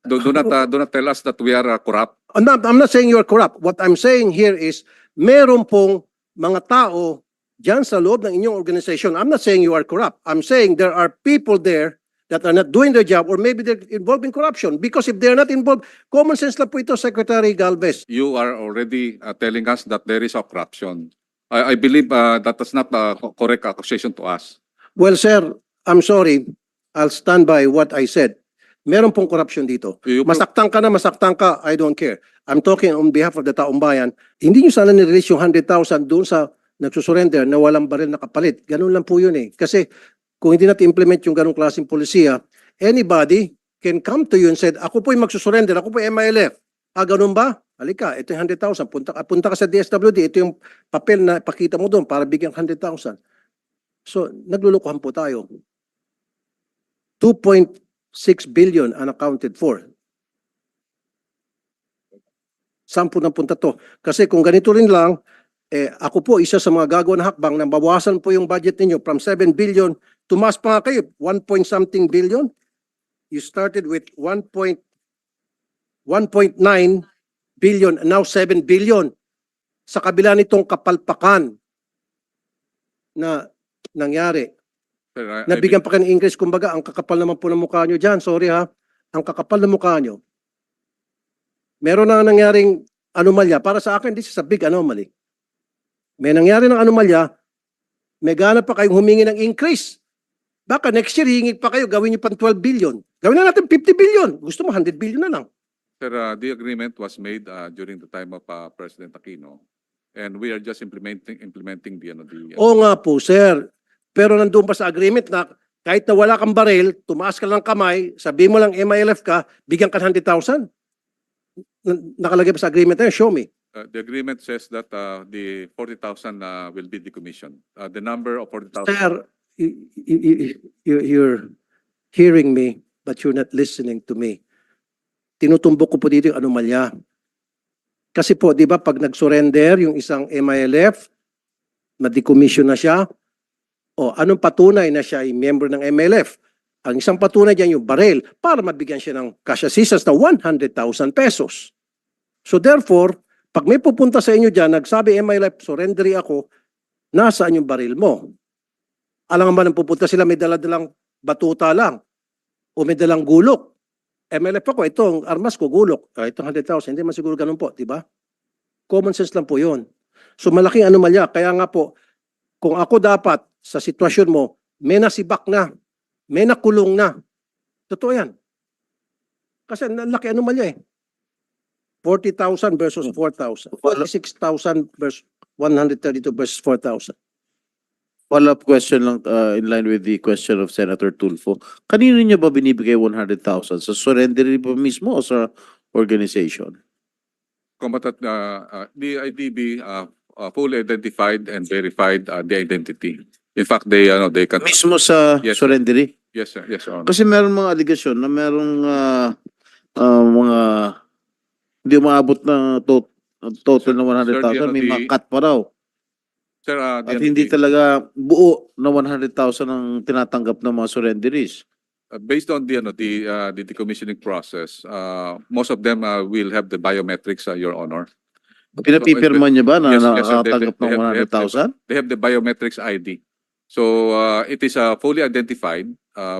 Do not tell us that we are corrupt. I'm not saying you are corrupt. What I'm saying here is, meron pong mga tao dyan sa loob ng inyong organization. I'm not saying you are corrupt. I'm saying there are people there that are not doing their job, or maybe they're involved in corruption. Because if they're not involved, common sense lang po ito, Secretary Galvez. You are already telling us that there is a corruption. I believe that is not a correct accusation to us. Well, sir, I'm sorry. I'll stand by what I said. Meron pong corruption dito. Masaktan ka na, masaktan ka, I don't care. I'm talking on behalf of the taong bayan. Hindi nyo sana nirelease yung 100,000 doon sa nagsusurrender na walang baril na kapalit. Ganun lang po yun eh. Kasi kung hindi natin implement yung ganung klaseng polisiya, anybody can come to you and said, ako po yung magsusurrender, ako po yung MILF. Ganun ba? Halika, ito yung 100,000. Punta ka sa DSWD, ito yung papel na pakita mo doon para bigyan 100,000. So, naglulukuhan po tayo. 2.6 billion unaccounted for. Saan po napunta to? Kasi kung ganito rin lang, ako po isa sa mga gagawa ng hakbang na bawasan po yung budget ninyo from 7 billion, tumaas pa nga kayo, 1 point something billion. You started with 1.9 billion, now 7 billion. Sa kabila nitong kapalpakan na nangyari. Nabigyan pa kayo ng increase, kumbaga, ang kakapal naman po ng mukha nyo dyan. Sorry ha, ang kakapal ng mukha nyo. Meron na nangyaring anomalya. Para sa akin, this is a big anomaly. May nangyari ng anomalya, may gana pa kayong humingi ng increase. Baka next year, hingi pa kayo, gawin nyo pang 12 billion. Gawin na natin 50 billion. Gusto mo, 100 billion na lang. Sir, the agreement was made during the time of President Aquino, and we are just implementing the. Oo nga po, sir. Pero nandun pa sa agreement na kahit na wala kang baril, tumaas ka lang kamay, sabi mo lang MILF ka, bigyan ka 100,000. Nakalagay pa sa agreement na yun, show me. The agreement says that the 40,000 will be decommissioned. The number of 40,000. Sir, you're hearing me, but you're not listening to me. Tinutumbok ko po dito yung anomalya. Kasi po, di ba, pag nag-surrender yung isang MILF, na-decommission na siya, anong patunay na siya ay member ng MILF? Ang isang patunay dyan yung baril para mabigyan siya ng cash assistance na 100,000 pesos. So therefore, pag may pupunta sa inyo dyan, nagsabi MILF, surrendery ako, nasaan yung baril mo? Alam nga ba nang pupunta sila, may dala-dalang batuta lang o may dalang gulok. MILF ako, itong armas ko, gulok. Itong 100,000, hindi man siguro ganun po, di ba? Common sense lang po yun. So malaking anomalya. Kaya nga po, kung ako dapat sa sitwasyon mo, may nasibak na, may nakulong na. Totoo yan. Kasi laki anomalya eh. 40,000 versus 4,000. 46,000 versus 132 versus 4,000. Follow-up question lang in line with the question of Senator Tulfo. Kanino niya ba binibigay 100,000? Sa surrender ba mismo o sa organization? Combatant, the IDB fully identified and verified the identity. In fact, they can. Mismo sa Yes. surrendery? Yes, sir. Yes, Your Honor. Kasi meron mga aligasyon na merong mga hindi umaabot na total na 100,000. May mga cut pa raw. Sir, At hindi talaga buo na 100,000 ang tinatanggap ng mga surrenderies. based on the decommissioning process, most of them will have the biometrics, Your Honor. Pinapipirma niya ba na Yes, yes, sir. nakakatanggap ng 100,000? They have the biometrics ID. So it is fully identified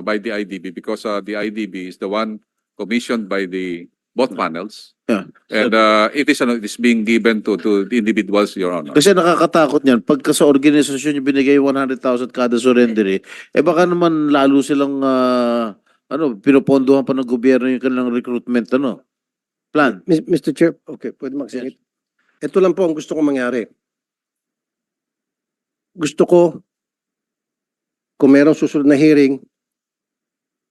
by the IDB because the IDB is the one commissioned by the both panels. Yeah. And it is being given to the individuals, Your Honor. Kasi nakakatakot niyan. Pagka sa organisasyon yung binigay 100,000 kada surrendery, baka naman lalo silang pinopondohan pa ng gobyerno yung kanilang recruitment plan. Mr. Chair, okay, pwede magsingit. Ito lang po ang gusto kong mangyari. Gusto ko, kung merong susunod na hearing,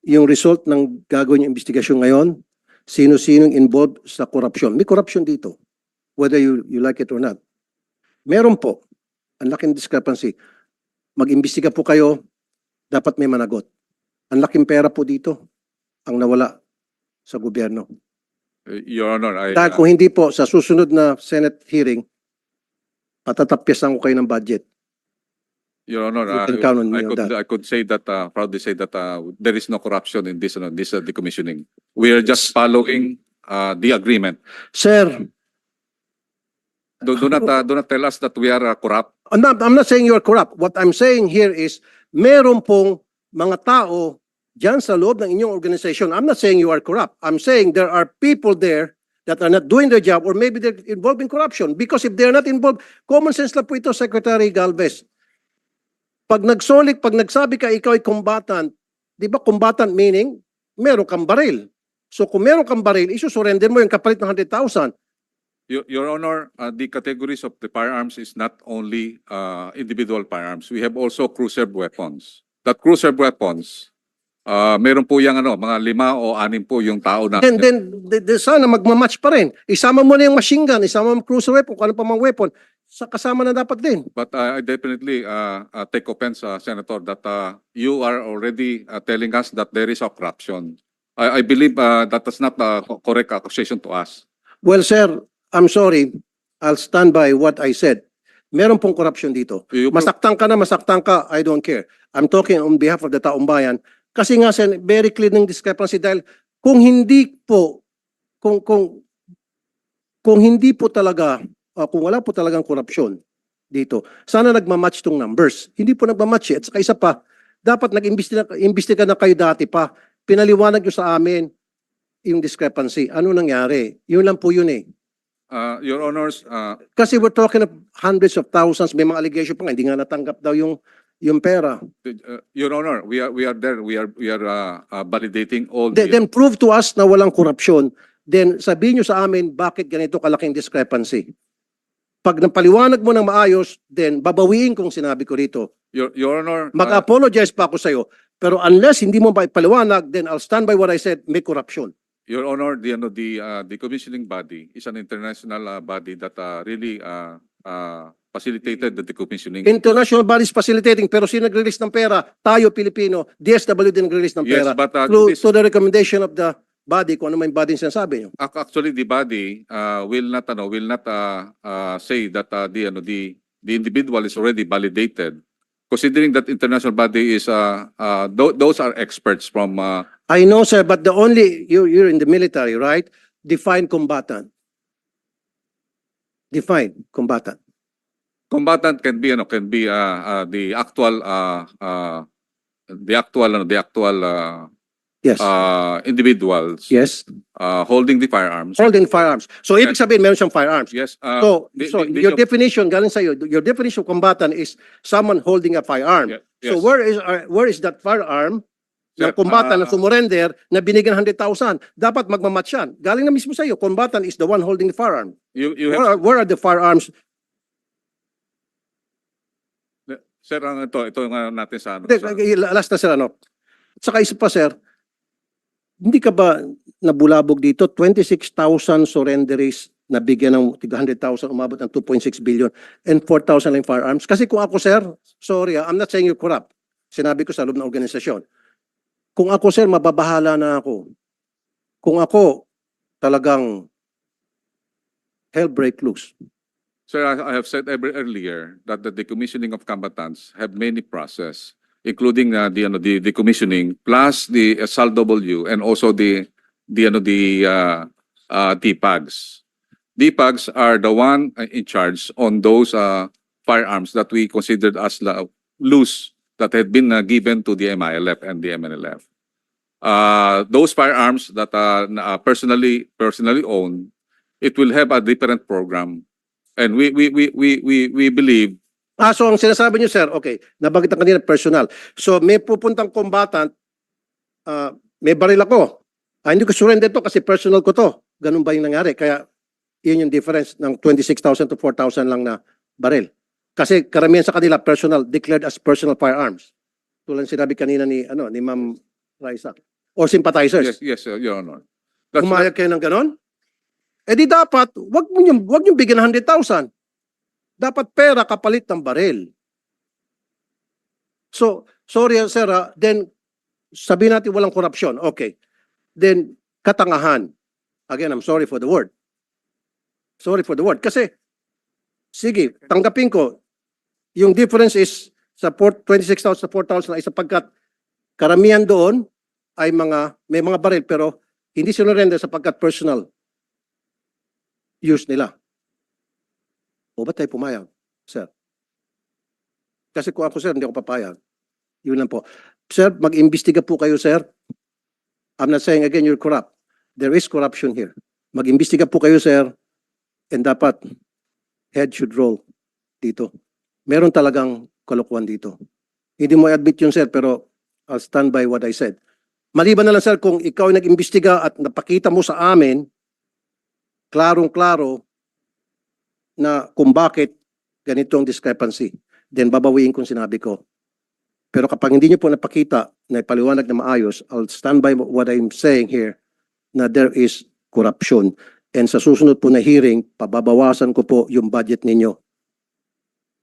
yung result ng gagawin yung investigasyon ngayon, sino-sinong involved sa korupsyon. May korupsyon dito, whether you like it or not. Meron po, ang laking discrepancy. Mag-imbestiga po kayo, dapat may managot. Ang laking pera po dito, ang nawala sa gobyerno. Your Honor, Dahil kung hindi po, sa susunod na Senate hearing, patatapyasan ko kayo ng budget. Your Honor, You can count on me I on could that. I could say that proudly say that there is no corruption in this decommissioning. We are just following the agreement. Sir, Do not tell us that we are corrupt. I'm not saying you are corrupt. What I'm saying here is, meron pong mga tao dyan sa loob ng inyong organization. I'm not saying you are corrupt. I'm saying there are people there that are not doing their job, or maybe they're involved in corruption. Because if they're not involved, common sense lang po ito, Secretary Galvez. Pag nagsabi ka ikaw ay combatant, di ba combatant meaning, meron kang baril. So kung meron kang baril, isusurrender mo yung kapalit ng 100,000. Your Honor, the categories of the firearms is not only individual firearms. We have also cruiser weapons. That cruiser weapons, meron po yung mga 5 o 6 po yung tao na. Then sana magmamatch pa rin. Isama mo na yung machine gun, isama mo yung cruiser weapon, kung ano pa mang weapon, sa kasama na dapat din. But I definitely take offense, Senator, that you are already telling us that there is a corruption. I believe that is not a correct accusation to us. Well, sir, I'm sorry. I'll stand by what I said. Meron pong corruption dito. Masaktan ka na, masaktan ka, I don't care. I'm talking on behalf of the taong bayan. Kasi nga, sir, very clear ng discrepancy dahil kung hindi po, kung hindi po talaga, kung wala po talagang korupsyon dito, sana nagmamatch tong numbers. Hindi po nagmamatch eh. At saka isa pa, dapat nag-imbestiga na kayo dati pa. Pinaliwanag nyo sa amin yung discrepancy. Ano nangyari? Yun lang po yun eh. Your Honors, Kasi we're talking of hundreds of thousands, may mga allegation pa nga, hindi nga natanggap daw yung pera. Your Honor, we are there. We are validating all Then prove to us na walang korupsyon. Then sabihin nyo sa amin bakit ganito kalaking discrepancy. Pag napaliwanag mo ng maayos, then babawiin kong sinabi ko rito. Your Honor, Mag-apologize pa ako sa'yo. Pero unless hindi mo paliwanag, then I'll stand by what I said, may corruption. Your Honor, the commissioning body is an international body that really facilitated the decommissioning. International bodies facilitating, pero sino nag-release ng pera? Tayo, Pilipino. DSW din nag-release ng Yes, pera. but To the recommendation of the body, kung ano may body yung sinasabi nyo. actually the body will not say that the individual is already validated. Considering that international body is those are experts from I know, sir, but you're in the military, right? Define combatant. Define combatant. combatant can be the actual Yes. individuals Yes. holding the firearms. Holding firearms. So, ibig sabihin, meron siyang firearms. Yes. So, the your definition, galing sa'yo, your definition of combatant is someone holding a firearm. So, yes. where is that firearm ng Sir, combatant na sumurrender na binigyan 100,000? Dapat magmamatch yan. Galing na mismo sa'yo, combatant is the one holding the firearm. you have Where are the firearms? sir ito nga natin sa ano. Hindi, last na sir, ano? At saka isa pa, sir, hindi ka ba nabulabog dito? 26,000 surrenderies na bigyan ng 100,000, umabot ng 2.6 billion and 4,000 lang firearms. Kasi kung ako, sir, sorry, I'm not saying you're corrupt. Sinabi ko sa loob ng organisasyon. Kung ako, sir, mababahala na ako. Kung ako, talagang hell break loose. Sir, I have said earlier that the decommissioning of combatants have many process, including the decommissioning plus the SALW and also the DPAGs. DPAGs are the one in charge on those firearms that we considered as loose that had been given to the MILF and the MNLF. Those firearms that are personally owned, it will have a different program. And we believe. So ang sinasabi niyo, sir, okay, nabanggit ang kanina personal. So may pupuntang combatant, may baril ako. Hindi ko surrender to kasi personal ko to. Ganun ba yung nangyari? Kaya yun yung difference ng 26,000 to 4,000 lang na baril. Kasi karamihan sa kanila personal, declared as personal firearms. Tulad sinabi kanina ni Ma'am Raisa. Or sympathizers. Yes, Your Honor. Pumayag kayo ng ganon? Eh di dapat, wag nyo bigyan ng 100,000. Dapat pera kapalit ng baril. So, sorry sir, then sabihin natin walang korupsyon. Okay. Then, katangahan. Again, I'm sorry for the word. Sorry for the word. Kasi, sige, tanggapin ko, yung difference is sa 26,000 sa 4,000 ay sapagkat karamihan doon ay may mga baril pero hindi sinurrender sapagkat personal use nila. O ba't tayo pumayag, sir? Kasi kung ako, sir, hindi ako papayag. Yun lang po. Sir, mag-imbestiga po kayo, sir. I'm not saying again you're corrupt. There is corruption here. Mag-imbestiga po kayo, sir. And dapat head should roll dito. Meron talagang kalokohan dito. Hindi mo i-admit yun, sir, pero I'll stand by what I said. Maliban na lang, sir, kung ikaw ay nag-imbestiga at napakita mo sa amin, klarong-klaro na kung bakit ganitong discrepancy, then babawiin kung sinabi ko. Pero kapag hindi niyo po napakita na ipaliwanag na maayos, I'll stand by what I'm saying here na there is corruption. And sa susunod po na hearing, pababawasan ko po yung budget ninyo.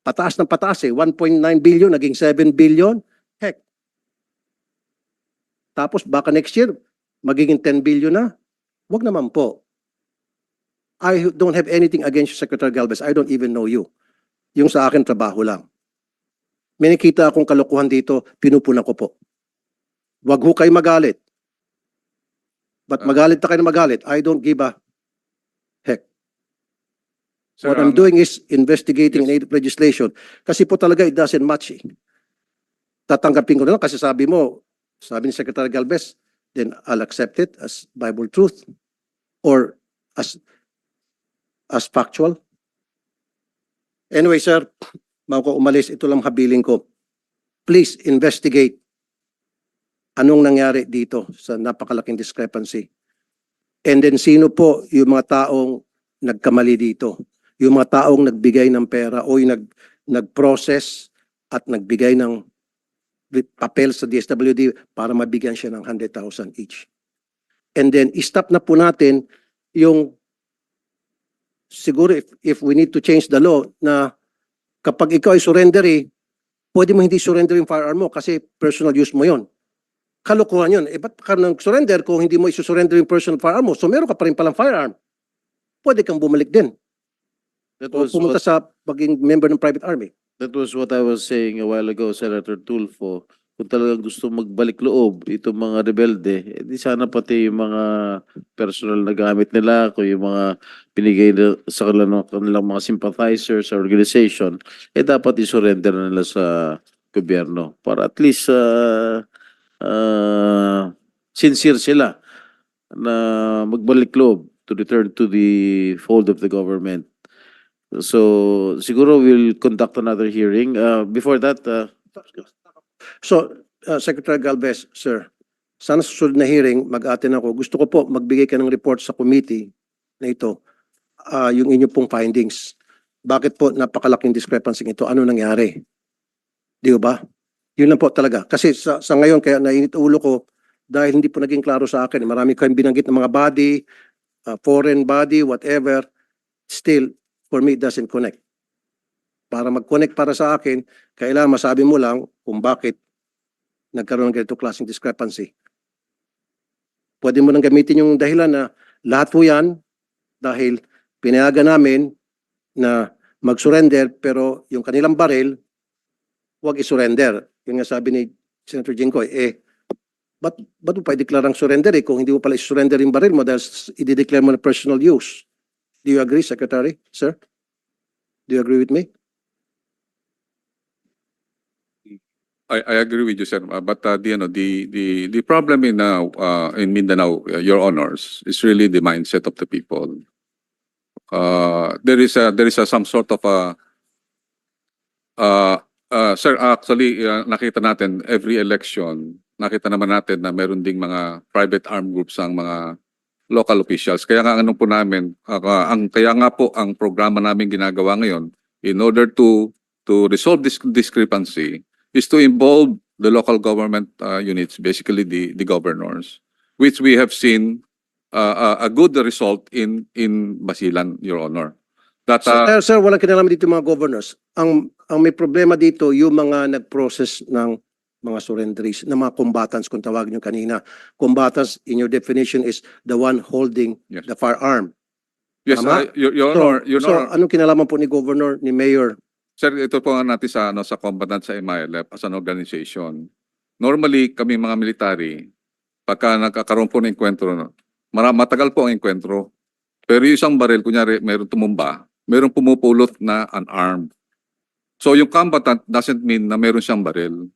Pataas ng pataas 1.9 billion, naging 7 billion. Heck. Tapos baka next year, magiging 10 billion na. Wag naman po. I don't have anything against you, Secretary Galvez. I don't even know you. Yung sa akin, trabaho lang. May nakita akong kalokohan dito, pinupuna ko po. Wag ho kayo magalit. But magalit na kayo na magalit. I don't give a heck. Sir, What I'm doing is investigating native legislation. Kasi po talaga it doesn't match. Tatanggapin ko na lang kasi sabi ni Secretary Galvez, then I'll accept it as Bible truth or as factual. Anyway, sir, bago ko umalis, ito lang habiling ko. Please investigate anong nangyari dito sa napakalaking discrepancy. And then sino po yung mga taong nagkamali dito? Yung mga taong nagbigay ng pera o yung nag-process at nagbigay ng papel sa DSWD para mabigyan siya ng 100,000 each. And then, stop na po natin yung siguro if we need to change the law na kapag ikaw ay surrendery, pwede mo hindi surrender yung firearm mo kasi personal use mo yon. Kalokohan yun. Ba't ka nang surrender kung hindi mo isu-surrender yung personal firearm mo? So meron ka pa rin palang firearm. Pwede kang bumalik din. That O was pumunta what, sa pagiging member ng private army. that was what I was saying a while ago, Senator Tulfo. Kung talagang gusto magbalik loob itong mga rebelde, di sana pati yung mga personal na gamit nila, kung yung mga pinigay sa kanilang mga sympathizers sa organization, dapat isurrender na nila sa gobyerno para at least sincere sila na magbalik loob to return to the fold of the government. So siguro we'll conduct another hearing. Before that, So, Secretary Galvez, sir, sana sa susunod na hearing, mag-attend ako. Gusto ko po magbigay ka ng report sa committee na ito, yung inyo pong findings. Bakit po napakalaking discrepancy ito? Ano nangyari? Di ba? Yun lang po talaga. Kasi sa ngayon, kaya nainit ulo ko dahil hindi po naging klaro sa akin. Marami kayong binanggit ng mga body, foreign body, whatever. Still, for me, it doesn't connect. Para mag-connect para sa akin, kailangan masabi mo lang kung bakit nagkaroon ng ganito klaseng discrepancy. Pwede mo nang gamitin yung dahilan na lahat po yan dahil pinayagan namin na mag-surrender pero yung kanilang baril, huwag i-surrender. Yung nga sabi ni Senator Jinggoy, ba't mo pa i-declare ang surrender kung hindi mo pala i-surrender yung baril mo dahil i-declare mo na personal use? Do you agree, Secretary? Sir? Do you agree with me? I agree with you, sir. But the problem in Mindanao, Your Honors, is really the mindset of the people. There is some sort of sir, actually nakita natin every election, nakita naman natin na meron ding mga private armed groups ang mga local officials. Kaya nga ano po namin, kaya nga po ang programa namin ginagawa ngayon in order to resolve this discrepancy is to involve the local government units, basically the governors, which we have seen a good result in Basilan, Your Honor. That Sir, walang kinalaman dito yung mga governors. Ang may problema dito, yung mga nag-process ng mga surrenderies, ng mga combatants, kung tawagin nyo kanina. Combatants, in your definition, is the one holding Yes. the firearm. yes, Tama? Your Honor, Your So, Honor, anong kinalaman po ni Governor, ni Mayor Sir, ito po nga natin sa, sa combatant sa MILF as an organization. Normally, kami mga military, pagka nagkakaroon po ng enkwentro, matagal po ang enkwentro. Pero yung isang baril, kunyari, mayroong tumumba, mayroong pumupulot na unarmed. So yung combatant doesn't mean na mayroon siyang baril.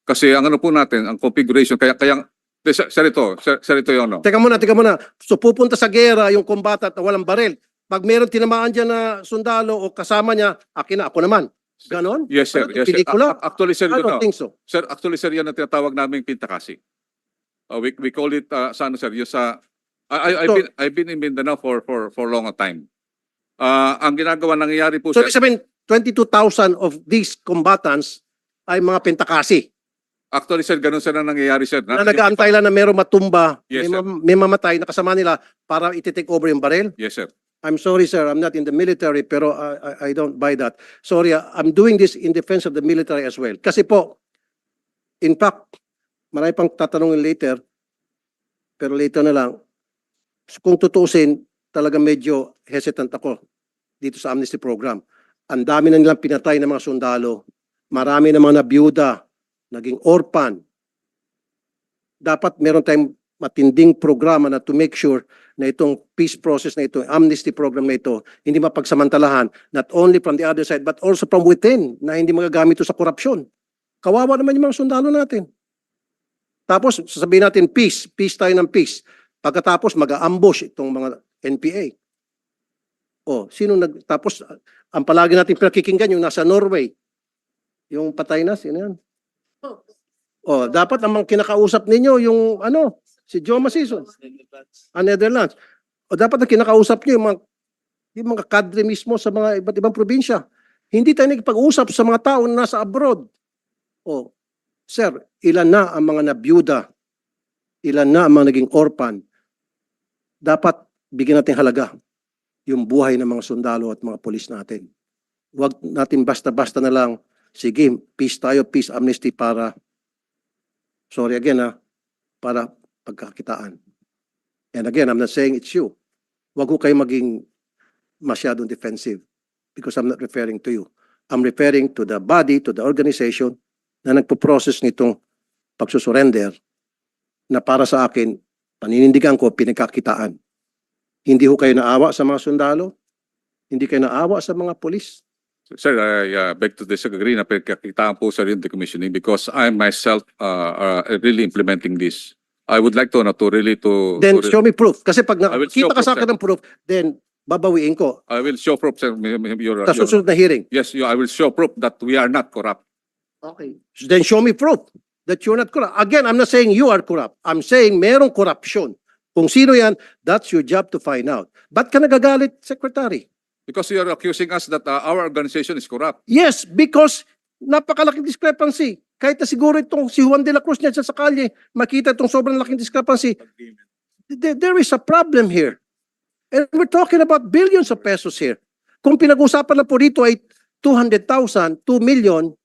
Kasi ang ano po natin, ang configuration, sir, ito yung ano. Teka muna. So pupunta sa gera yung combatant na walang baril. Pag meron tinamaan dyan na sundalo o kasama niya, akin na, ako naman. Ganon? Yes, sir. Ano, Yes, sir. pelikula? Actually, sir, I don't think so. Sir, actually, sir, yan ang tinatawag namin pintakasi. We call it, sa ano, sir, yung sa, I've been in Mindanao for long time. Ang ginagawa, nangyayari po, So, sir, ibig sabihin, 22,000 of these combatants ay mga pentakasi actually, sir, ganun sir ang nangyayari, sir. na nag-aantay lang na merong matumba, Yes, sir. may mamatay na kasama nila para iti-take over yung baril. Yes, sir. I'm sorry, sir, I'm not in the military, pero I don't buy that. Sorry, I'm doing this in defense of the military as well. Kasi po, in fact, marami pang tatanungin later, pero later na lang, kung tutuusin, talaga medyo hesitant ako dito sa amnesty program. Ang dami na nilang pinatay ng mga sundalo, marami na mga nabiyuda, naging orphan. Dapat meron tayong matinding programa na to make sure na itong peace process na ito, amnesty program na ito, hindi mapagsamantalahan, not only from the other side, but also from within, na hindi magagamit ito sa korupsyon. Kawawa naman yung mga sundalo natin. Tapos, sasabihin natin, peace tayo ng peace. Pagkatapos, mag-ambush itong mga NPA. Tapos, ang palagi natin pinakikinggan, yung nasa Norway, yung patay na, sino yan? Dapat ang mga kinakausap ninyo, yung si Joe Masison, Netherlands. Dapat ang kinakausap niyo, yung mga kadre mismo sa mga iba't ibang probinsya. Hindi tayo nagpag-usap sa mga tao na nasa abroad. Sir, ilan na ang mga nabiyuda? Ilan na ang mga naging orphan? Dapat bigyan natin halaga yung buhay ng mga sundalo at mga polis natin. Huwag natin basta-basta na lang, sige, peace tayo, peace amnesty para, sorry again para pagkakitaan. And again, I'm not saying it's you. Huwag ko kayo maging masyadong defensive because I'm not referring to you. I'm referring to the body, to the organization na nagpo-process nitong pagsusurrender na para sa akin, paninindigan ko, pinagkakitaan. Hindi ho kayo naawa sa mga sundalo? Hindi kayo naawa sa mga polis? Sir, I beg to disagree na pinagkakitaan po sir yung decommissioning because I myself really implementing this. I would like to really to... Then show me proof. Kasi pag I will show nakita ka sa proof, akin ng proof, then babawiin ko. I will show proof, sir. Sa susunod na hearing. Yes, I will show proof that we are not corrupt. Okay. Then show me proof that you're not corrupt. Again, I'm not saying you are corrupt. I'm saying merong korupsyon. Kung sino yan, that's your job to find out. Ba't ka nagagalit, Secretary? Because you are accusing us that our organization is corrupt. Yes, because napakalaking discrepancy. Kahit na siguro itong si Juan de la Cruz niya sa kalye, makita itong sobrang laking discrepancy. There is a problem here. And we're talking about billions of pesos here. Kung pinag-usapan na po dito ay 200,000, 2 million,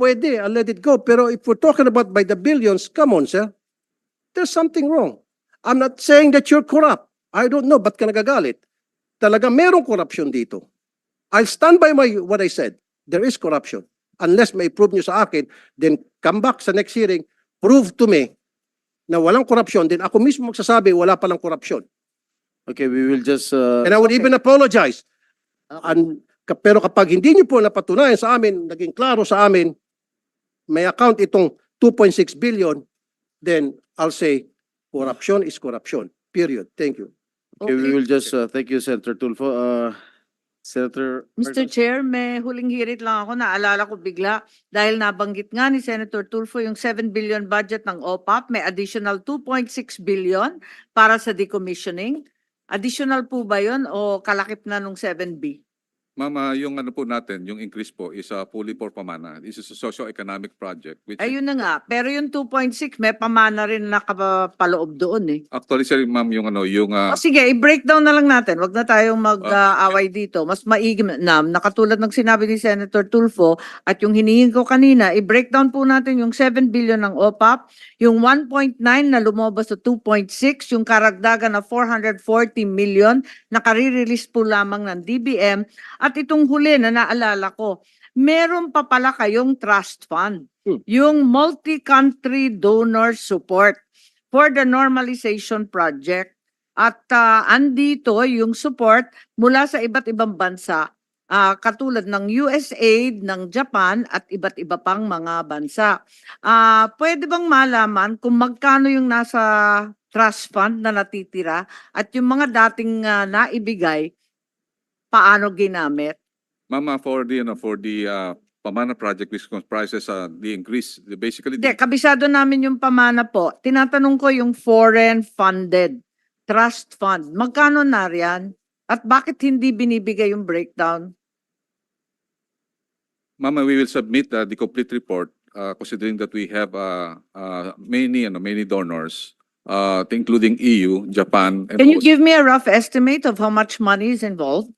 pwede, I'll let it go. Pero if we're talking about by the billions, come on, sir. There's something wrong. I'm not saying that you're corrupt. I don't know, ba't ka nagagalit? Talaga merong corruption dito. I'll stand by what I said. There is corruption. Unless may prove nyo sa akin, then come back sa next hearing, prove to me na walang corruption, then ako mismo magsasabi wala palang corruption. Okay, we will just... And I would even apologize. Pero kapag hindi nyo po napatunayan sa amin, naging klaro sa amin, may account itong 2.6 billion, then I'll say, corruption is corruption. Period. Thank you. okay, we will just... thank you, Senator Tulfo. Senator... Mr. Chair, may huling hirit lang ako, naalala ko bigla dahil nabanggit nga ni Senator Tulfo yung 7 billion budget ng OPAP, may additional 2.6 billion para sa decommissioning. Additional po ba yun o kalakip na nung 7B? Mama, yung ano po natin, yung increase po is fully for pamana. This is a socio-economic project. Which Ayun na nga, pero yung 2.6 may pamana rin nakapaloob doon eh. actually, sir, ma'am, yung ano, yung... O sige, i-breakdown na lang natin. Wag na tayong mag-away dito. Mas maigim na, nakatulad ng sinabi ni Senator Tulfo at yung hinihingi ko kanina, i-breakdown po natin yung 7 billion ng OPAP, yung 1.9 na lumabas sa 2.6, yung karagdagan na 440 million na karirelease po lamang ng DBM, at itong huli na naalala ko, meron pa pala kayong trust fund, Hmm. yung multi-country donor support for the normalization project. At andito yung support mula sa iba't ibang bansa, katulad ng USAID, ng Japan at iba't iba pang mga bansa. Pwede bang malaman kung magkano yung nasa trust fund na natitira at yung mga dating naibigay, paano ginamit? Mama, for the Pamana project, which comprises the increase, basically, Hindi, kabisado namin yung pamana po. Tinatanong ko yung foreign funded trust fund. Magkano na riyan? At bakit hindi binibigay yung breakdown? Mama, we will submit the complete report, considering that we have many donors, including EU, Japan, and Can you also, give me a rough estimate of how much money is involved?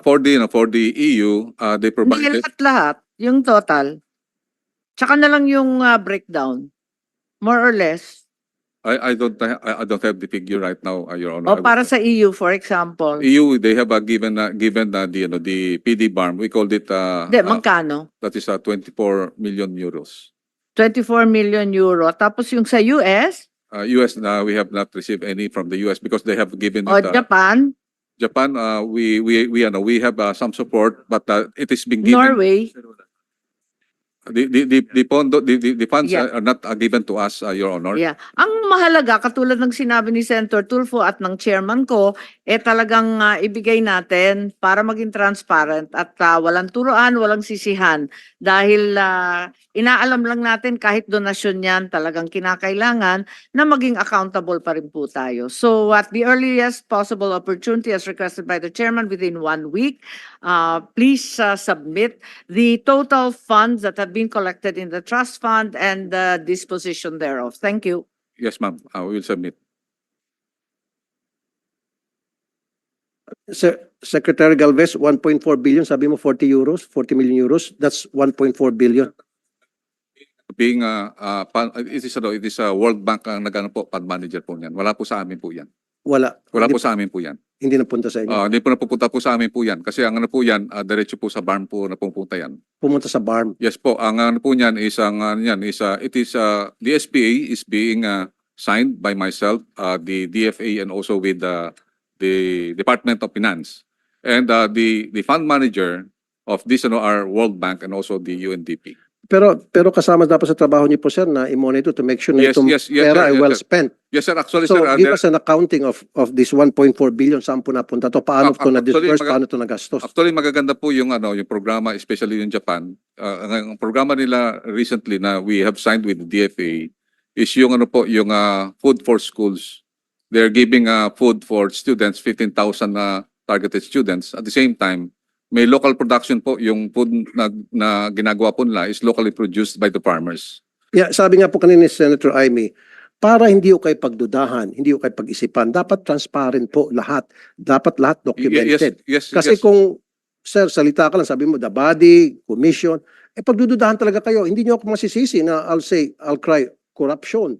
for the EU, they Hindi provide. lahat-lahat, yung total. Tsaka na lang yung breakdown. More or less. I don't have the figure right now, Your Honor. O para sa EU, for example. EU, they have given the PD BARM. We called it Hindi, magkano? that is 24 million euros. 24 million euro. Tapos yung sa US US, we have not received any from the US because they have given o it. Japan, Japan, we have some support, but it is being given. Norway. The funds Yeah. are not given to us, Your Honor. Yeah. Ang mahalaga, katulad ng sinabi ni Senator Tulfo at ng chairman ko, talagang ibigay natin para maging transparent at walang turuan, walang sisihan. Dahil inaalam lang natin kahit donasyon yan, talagang kinakailangan na maging accountable pa rin po tayo. So at the earliest possible opportunity as requested by the chairman within 1 week, please submit the total funds that have been collected in the trust fund and the disposition thereof. Thank you. Yes, ma'am. We will submit. Secretary Galvez, 1.4 billion, sabi mo 40 euros, 40 million euros, that's 1.4 billion. Being it is a World Bank ang nagano po fund manager po niyan. Wala po sa amin po 'yan. Wala. Wala Hindi, po sa amin po 'yan. hindi napunta sa inyo. Hindi po napupunta po sa amin po 'yan kasi ang ano po 'yan, diretso po sa BARM po napupunta 'yan. Pumunta sa BARM. Yes po, ang ano po niyan is the SPA is being signed by myself, the DFA, and also with the Department of Finance. And the fund manager of this are World Bank and also the UNDP. Pero kasama dapat sa trabaho niyo po, sir, na i-monitor to make sure na Yes, itong yes, yes, pera sir, ay yes, well sir. spent. Yes sir, actually So, sir, give us an accounting of this 1.4 billion, saan po napunta to? Paano ito Actually, na-disperse? Paano ito nagastos? actually magaganda po yung yung programa, especially yung Japan. Ang programa nila recently na we have signed with the DFA is yung yung food for schools. They're giving food for students, 15,000 targeted students. At the same time, may local production po, yung food na ginagawa po nila is locally produced by the farmers. Yeah, sabi nga po kanina ni Senator Amy, para hindi ko kayo pagdudahan, hindi ko kayo pag-isipan, dapat transparent po lahat. Dapat lahat documented. Yes, Kasi yes. kung, sir, salita ka lang, sabi mo, the body, commission, pagdududahan talaga kayo. Hindi nyo ako masisisi na I'll cry corruption.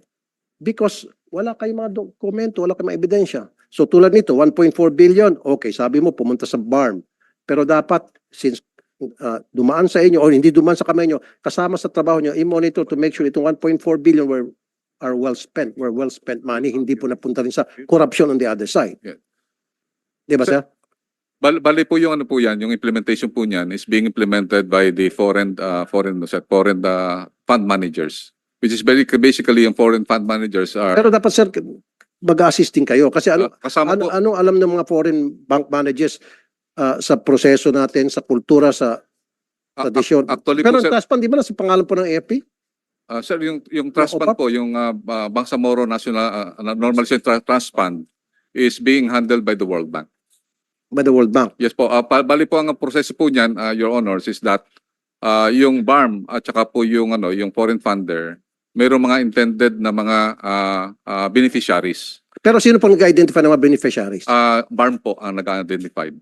Because wala kayong mga dokumento, wala kayong mga ebidensya. So tulad nito, 1.4 billion, okay, sabi mo, pumunta sa BARM. Pero dapat, since dumaan sa inyo o hindi dumaan sa kamay nyo, kasama sa trabaho nyo, i-monitor to make sure itong 1.4 billion were well spent money, hindi po napunta rin sa corruption on the other side. Yeah. Di ba, sir? Bali po yung po yan, yung implementation po niyan is being implemented by the foreign fund managers, which is basically yung foreign fund managers are Pero dapat, sir, mag-assisting kayo. Kasi kasama po. anong alam ng mga foreign bank managers sa proseso natin, sa kultura, sa tradisyon? Actually Pero po, sir, trust fund, di ba nasa pangalan po ng AFP? sir, yung trust fund po, yung Bangsamoro National Normalization Trust Fund is being handled by the World Bank. By the World Bank. Yes po, bali po ang proseso po niyan, Your Honors, is that yung BARM at saka po yung foreign funder, mayroong mga intended na mga beneficiaries. Pero sino pong nag-identify ng mga beneficiaries? BARM po ang nag-identified.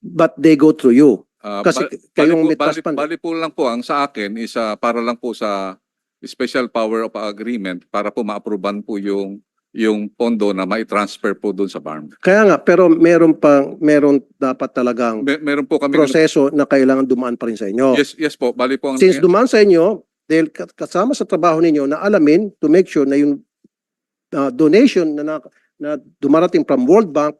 But they go through you. Kasi kayong may trust fund. Bali po lang po ang sa akin is para lang po sa special power of agreement para po ma-approvean po yung yung pondo na mai-transfer po doon sa farm. Kaya nga, pero meron dapat talagang Meron po kami proseso na kailangan dumaan pa rin sa inyo. yes po, bali po ang Since dumaan sa inyo, dahil kasama sa trabaho ninyo na alamin to make sure na yung donation na dumarating from World Bank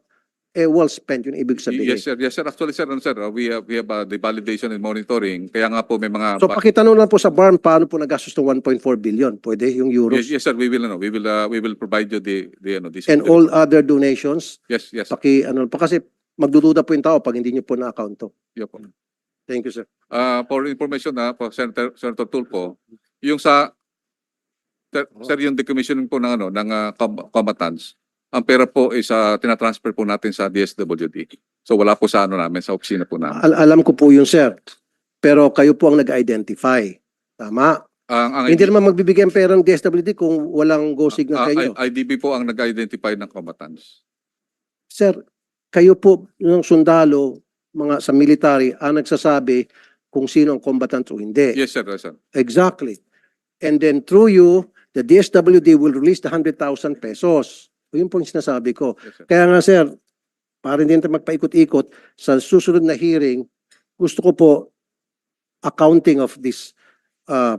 well spent, yun ibig sabihin. Yes sir. Actually sir, we have the validation and monitoring. Kaya nga po may mga So pakitanong lang po sa BARM paano po nagastos ng 1.4 billion? Pwede yung euros? yes sir, we will provide you this. And all other donations, Yes. pa kasi magdududa po yung tao pag hindi niyo po na-account to. Yeah po. Thank you, sir. For information na po Senator Tulfo, yung sa sir, yung decommissioning po ng combatants, ang pera po is tinatransfer po natin sa DSWD. So wala po sa namin, sa opisina po namin. Alam ko po yun, sir. Pero kayo po ang nag-identify. Tama. Ang Hindi naman magbibigay ang pera ng DSWD kung walang go signal sa inyo. IDB po ang nag-identify ng combatants. Sir, kayo po ng sundalo, mga sa military, ang nagsasabi kung sino ang combatant o hindi. Yes sir, yes sir. Exactly. And then through you, the DSWD will release the 100,000 pesos. Yun po yung sinasabi ko. Yes, sir. Kaya nga sir, para hindi natin magpaikot-ikot, sa susunod na hearing, gusto ko po accounting of this 2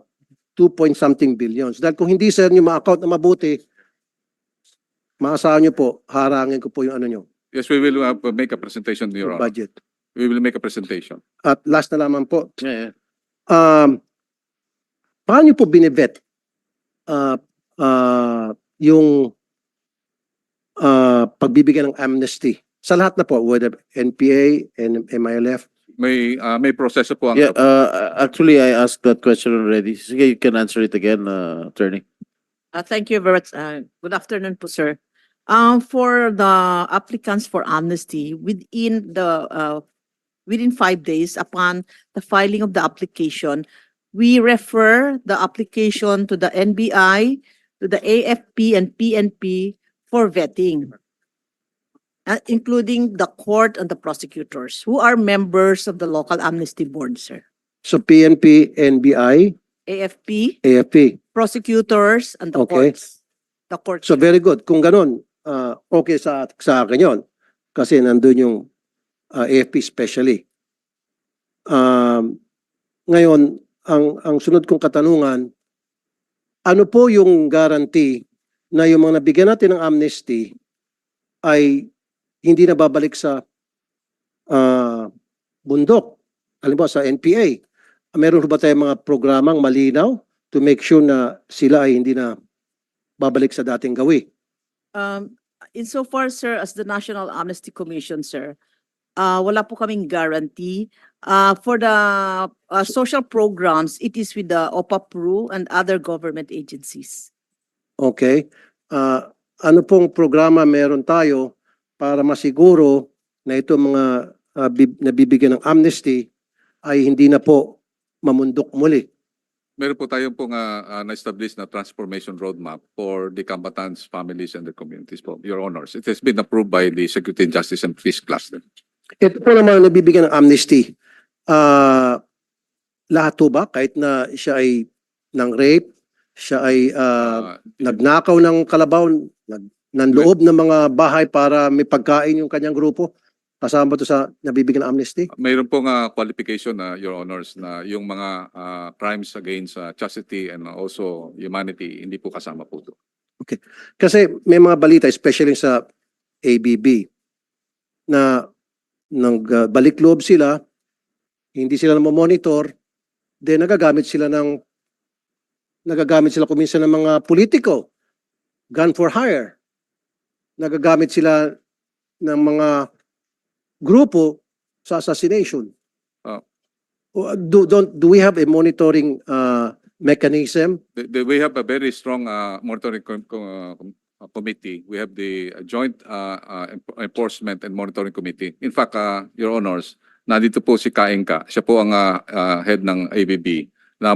billions. Dahil kung hindi sir nyo ma-account na mabuti, maasahan nyo po, harangin ko po yung Yes, we will make a presentation, Your Honor. budget. We will make a presentation. At last na lamang po, Yeah. paano nyo po binibet yung pagbibigyan ng amnesty sa lahat na po, whether NPA and MILF? May proseso po ang Yeah, actually, I asked that question already. Sige, you can answer it again, attorney. Thank you very much. Good afternoon po, sir. For the applicants for amnesty, within 5 days upon the filing of the application, we refer the application to the NBI, to the AFP and PNP for vetting, including the court and the prosecutors, who are members of the local amnesty board, sir. So PNP, NBI, AFP, AFP. prosecutors, and the Okay. courts. The court. So very good. Kung ganun, okay sa akin yun. Kasi nandun yung AFP especially. Ngayon, ang sunod kong katanungan, ano po yung guarantee na yung mga nabigyan natin ng amnesty ay hindi na babalik sa bundok? Halimbawa sa NPA. Meron ba tayong mga programang malinaw to make sure na sila ay hindi na babalik sa dating gawi? Insofar, sir, as the National Amnesty Commission, sir, wala po kaming guarantee. For the social programs, it is with the OPAPRU and other government agencies. Okay. Ano pong programa meron tayo para masiguro na ito mga nabibigyan ng amnesty ay hindi na po mamundok muli? Meron po tayong na-establish na transformation roadmap for the combatants, families, and the communities po, Your Honors. It has been approved by the Security and Justice and Peace Cluster. Ito po naman nabibigyan ng amnesty. Lahat po ba? Kahit na siya ay ng rape, siya ay nagnakaw ng kalabaw, ng loob ng mga bahay para may pagkain yung kanyang grupo, kasama to sa nabibigyan ng amnesty? Mayroon pong qualification na Your Honors na yung mga crimes against chastity and also humanity hindi po kasama po doon. Kasi may mga balita, especially sa ABB, na nagbalik loob sila, hindi sila monitor, then nagagamit sila kuminsan ng mga politiko, gun for hire. Nagagamit sila ng mga grupo sa assassination. Do we have a monitoring mechanism? We have a very strong monitoring committee. We have the Joint Enforcement and Monitoring Committee. In fact, Your Honors, nandito po si Kaingka. Siya po ang head ng ABB na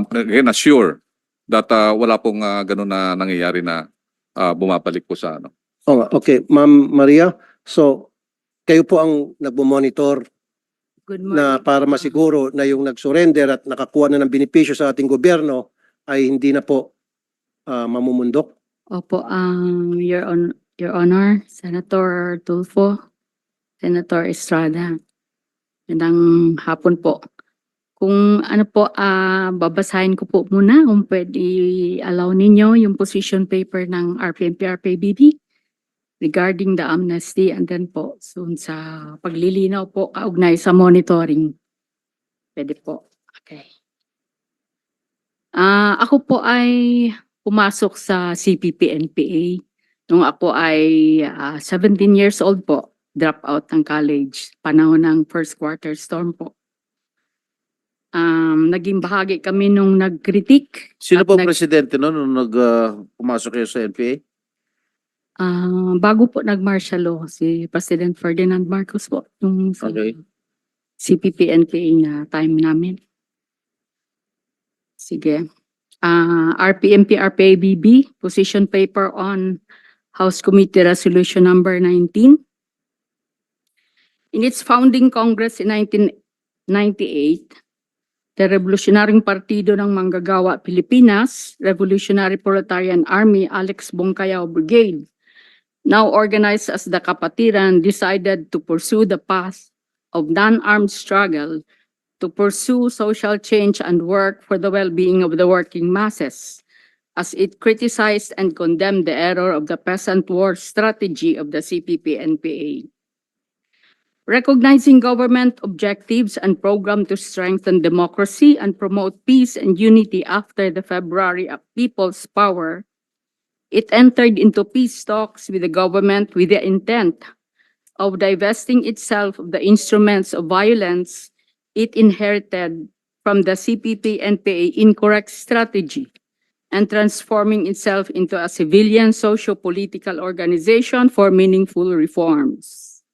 assure that wala pong ganun na nangyayari na bumabalik po sa ano. Okay, Ma'am Maria, so kayo po ang nagmo-monitor Good na para masiguro na yung nag-surrender at nakakuha na ng benepisyo sa ating gobyerno ay hindi na po mamumundok? Opo, Your Honor, Senator Tulfo, Senator Estrada. Magandang hapon po. Kung ano po, babasahin ko po muna kung pwede allow ninyo yung position paper ng RPMP-RPBB regarding the amnesty and then po soon sa paglilinaw po kaugnay sa monitoring. Pwede po. Okay. Ako po ay pumasok sa CPP-NPA nung ako ay 17 years old po, drop out ng college, panahon ng first quarter storm po. Naging bahagi kami nung nag-critique. Sino at po presidente no nung pumasok kayo sa NPA? Bago po nag-martial law, si President Ferdinand Marcos po, yung sa Okay. CPP-NPA na time namin. Sige. RPMP-RPABB, position paper on House Committee Resolution number 19. In its founding Congress in 1998, the Revolutionaryong Partido ng Manggagawa Pilipinas, Revolutionary Proletarian Army, Alex Bongcayao Brigade, now organized as the Kapatiran, decided to pursue the path of non-armed struggle to pursue social change and work for the well-being of the working masses, as it criticized and condemned the error of the peasant war strategy of the CPP-NPA. Recognizing government objectives and program to strengthen democracy and promote peace and unity after the February People's Power, it entered into peace talks with the government with the intent of divesting itself of the instruments of violence it inherited from the CPP-NPA incorrect strategy and transforming itself into a civilian socio-political organization for meaningful reforms.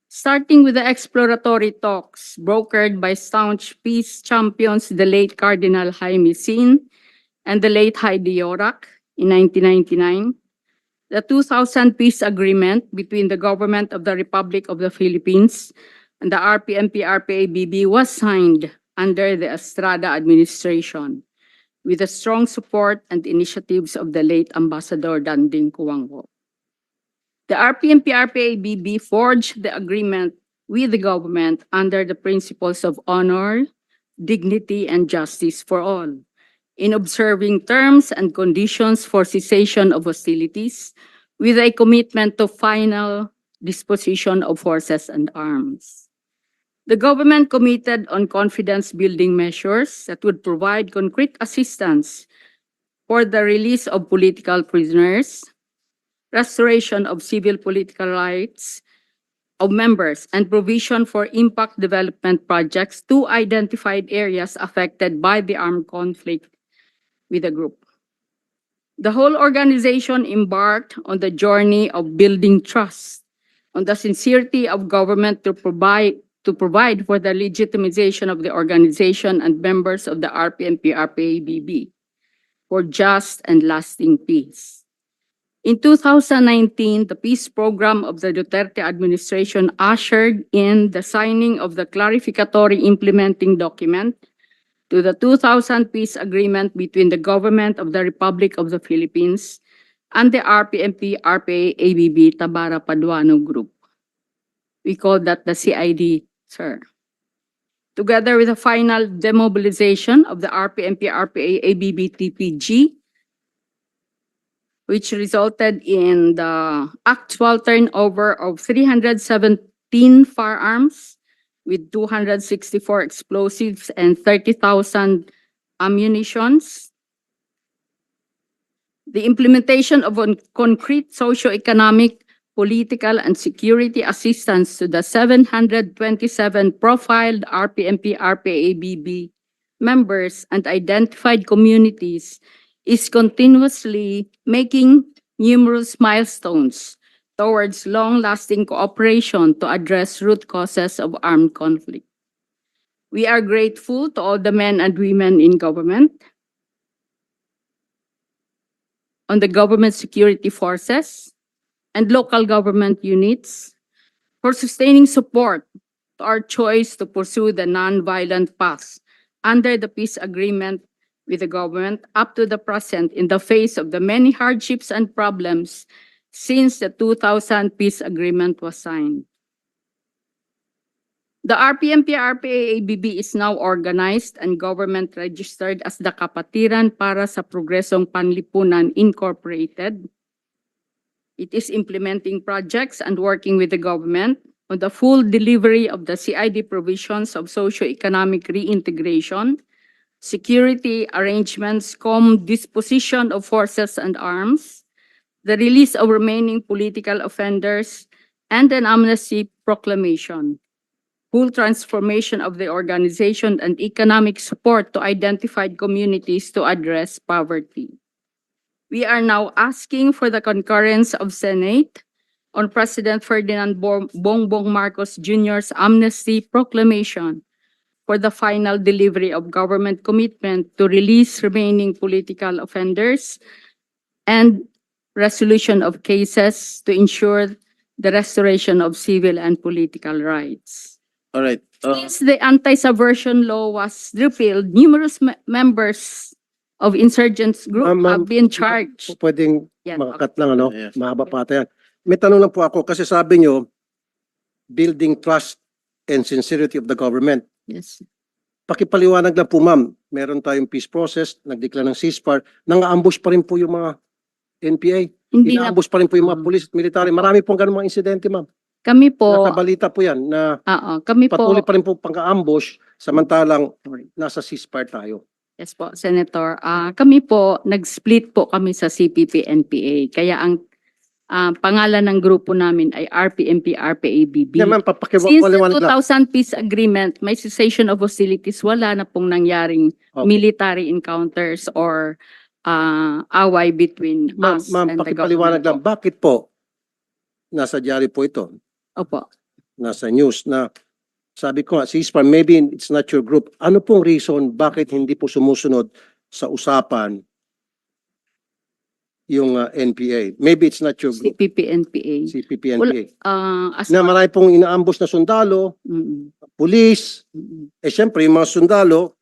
Starting with the exploratory talks brokered by staunch peace champions, the late Cardinal Jaime Sin and the late Heidi Yorak in 1999, the 2000 peace agreement between the government of the Republic of the Philippines and the RPMP-RPABB was signed under the Estrada administration with the strong support and initiatives of the late Ambassador Danding Cuangco. The RPMP-RPABB forged the agreement with the government under the principles of honor, dignity, and justice for all, in observing terms and conditions for cessation of hostilities with a commitment to final disposition of forces and arms. The government committed on confidence-building measures that would provide concrete assistance for the release of political prisoners, restoration of civil political rights of members, and provision for impact development projects to identified areas affected by the armed conflict with the group. The whole organization embarked on the journey of building trust on the sincerity of government to provide for the legitimization of the organization and members of the RPMP-RPABB for just and lasting peace. In 2019, the peace program of the Duterte administration ushered in the signing of the clarificatory implementing document to the 2000 peace agreement between the government of the Republic of the Philippines and the RPMP-RPABB Tabara Paduano Group. We call that the CID, sir. Together with the final demobilization of the RPMP-RPABB TPG, which resulted in the actual turnover of 317 firearms with 264 explosives and 30,000 ammunitions. The implementation of concrete socio-economic, political, and security assistance to the 727 profiled RPMP-RPABB members and identified communities is continuously making numerous milestones towards long-lasting cooperation to address root causes of armed conflict. We are grateful to all the men and women in government, on the government security forces, and local government units for sustaining support to our choice to pursue the non-violent path under the peace agreement with the government up to the present in the face of the many hardships and problems since the 2000 peace agreement was signed. The RPMP-RPA-ABB is now organized and government registered as the Kapatiran para sa Progresong Panlipunan Incorporated. It is implementing projects and working with the government on the full delivery of the CID provisions of socio-economic reintegration, security arrangements, disposition of forces and arms, the release of remaining political offenders, and an amnesty proclamation. Full transformation of the organization and economic support to identified communities to address poverty. We are now asking for the concurrence of Senate on President Ferdinand Bongbong Marcos Jr.'s amnesty proclamation for the final delivery of government commitment to release remaining political offenders and resolution of cases to ensure the restoration of civil and political rights. All right. Since the anti-subversion law was repealed, numerous members of insurgents group Ma'am, have been charged. Pwedeng Yan, makakat lang, ano? Yeah. Mahaba pa ata yan. May tanong lang po ako kasi sabi nyo, building trust and sincerity of the government. Yes. Pakipaliwanag lang po, ma'am. Meron tayong peace process, nag-declare ng ceasefire, nang-ambush pa rin po yung mga NPA. Hindi na Ina-ambush pa rin po yung mga pulis at military. Marami pong ganung mga insidente, ma'am. kami po, Nakabalita po yan na kami po, patuloy pa rin po pang-ambush samantalang nasa ceasefire tayo. yes po, Senator. Kami po, nag-split po kami sa CPP-NPA. Kaya ang pangalan ng grupo namin ay RPMP-RPABB. Yan, ma'am, Since the papakipaliwanag lang. 2000 peace agreement, may cessation of hostilities, wala na pong nangyaring Okay. military encounters or away between Ma'am, us ma'am, and the pakipaliwanag lang. government. Bakit po nasa diary po ito? Opo. Nasa news na sabi ko nga, ceasefire, maybe it's not your group. Ano pong reason bakit hindi po sumusunod sa usapan yung NPA? Maybe it's not your group, CPP-NPA. CPP-NPA. As Na marami pong inaambush na sundalo, Mm, pulis, mm, syempre yung mga sundalo,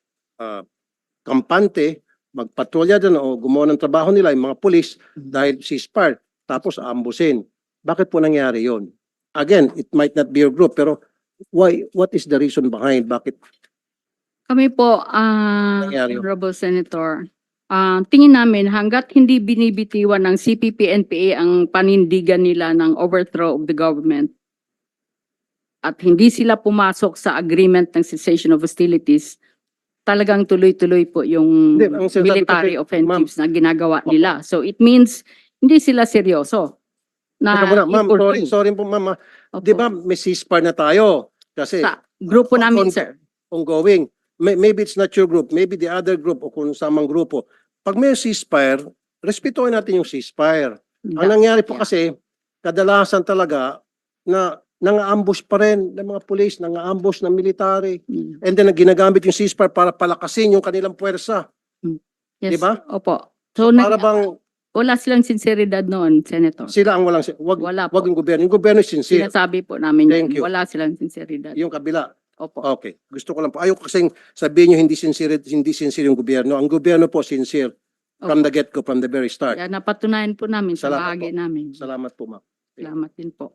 kampante, magpatrolya din o gumawa ng trabaho nila, yung mga pulis, dahil ceasefire, tapos aambusin. Bakit po nangyari yon? Again, it might not be your group, pero what is the reason behind? Bakit? Kami po, Nangyari yun? Honorable Senator, tingin namin hanggat hindi binibitiwan ng CPP-NPA ang panindigan nila ng overthrow of the government at hindi sila pumasok sa agreement ng cessation of hostilities, talagang tuloy-tuloy po yung Hindi, ang sinasabi military kasi, offensives na ginagawa nila. So it means hindi sila seryoso. Teka muna, ma'am, i-pursue. sorry po ma'am. Opo. Di ba may ceasefire na tayo? Kasi Sa grupo namin, on- sir. ongoing. Maybe it's not your group, maybe the other group o kung samang grupo. Pag may ceasefire, respetuhin natin yung ceasefire. Ang nangyari po Yeah. kasi, kadalasan talaga na nang-ambush pa rin ng mga police, nang-ambush ng military. Mm. And then ginagamit yung ceasefire para palakasin yung kanilang puwersa. Yes, Diba? Opo. So, Para bang wala silang sinseridad noon, Senator. sila ang walang, Wala wag po. yung gobyerno. Yung gobyerno is sincere. Sinasabi po namin Thank yun. you. Wala silang sinseridad. Yung kabila. Opo. Okay. Gusto ko lang po. Ayoko kasing sabihin nyo hindi sincere yung gobyerno. Ang gobyerno po sincere from the get-go, from the very start. Kaya napatunayan po namin sa Salamat bahagi po. namin. Salamat po, ma'am. Salamat din po.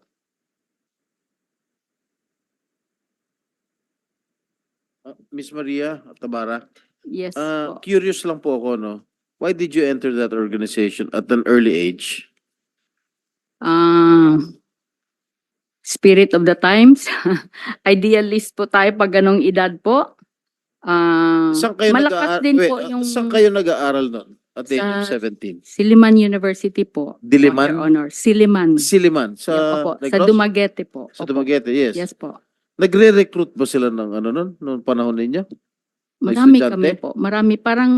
Miss Maria Tabara, Yes po. curious lang po ako, no? Why did you enter that organization at an early age? Spirit of the times. Idealist po tayo pag ganong edad po. Saan kayo Malakas din po yung saan kayo nag-aaral noon? At the age of Sa- 17? Siliman University po. Diliman? Your Honor. Siliman. Siliman? Yeah, Sa opo. Sa Negros? Dumaguete po. Sa Opo. Dumaguete, yes. Yes po. Nagre-recruit ba sila ng ano noon? Noong panahon ninyo? May Marami estudyante? kami po. Marami. Parang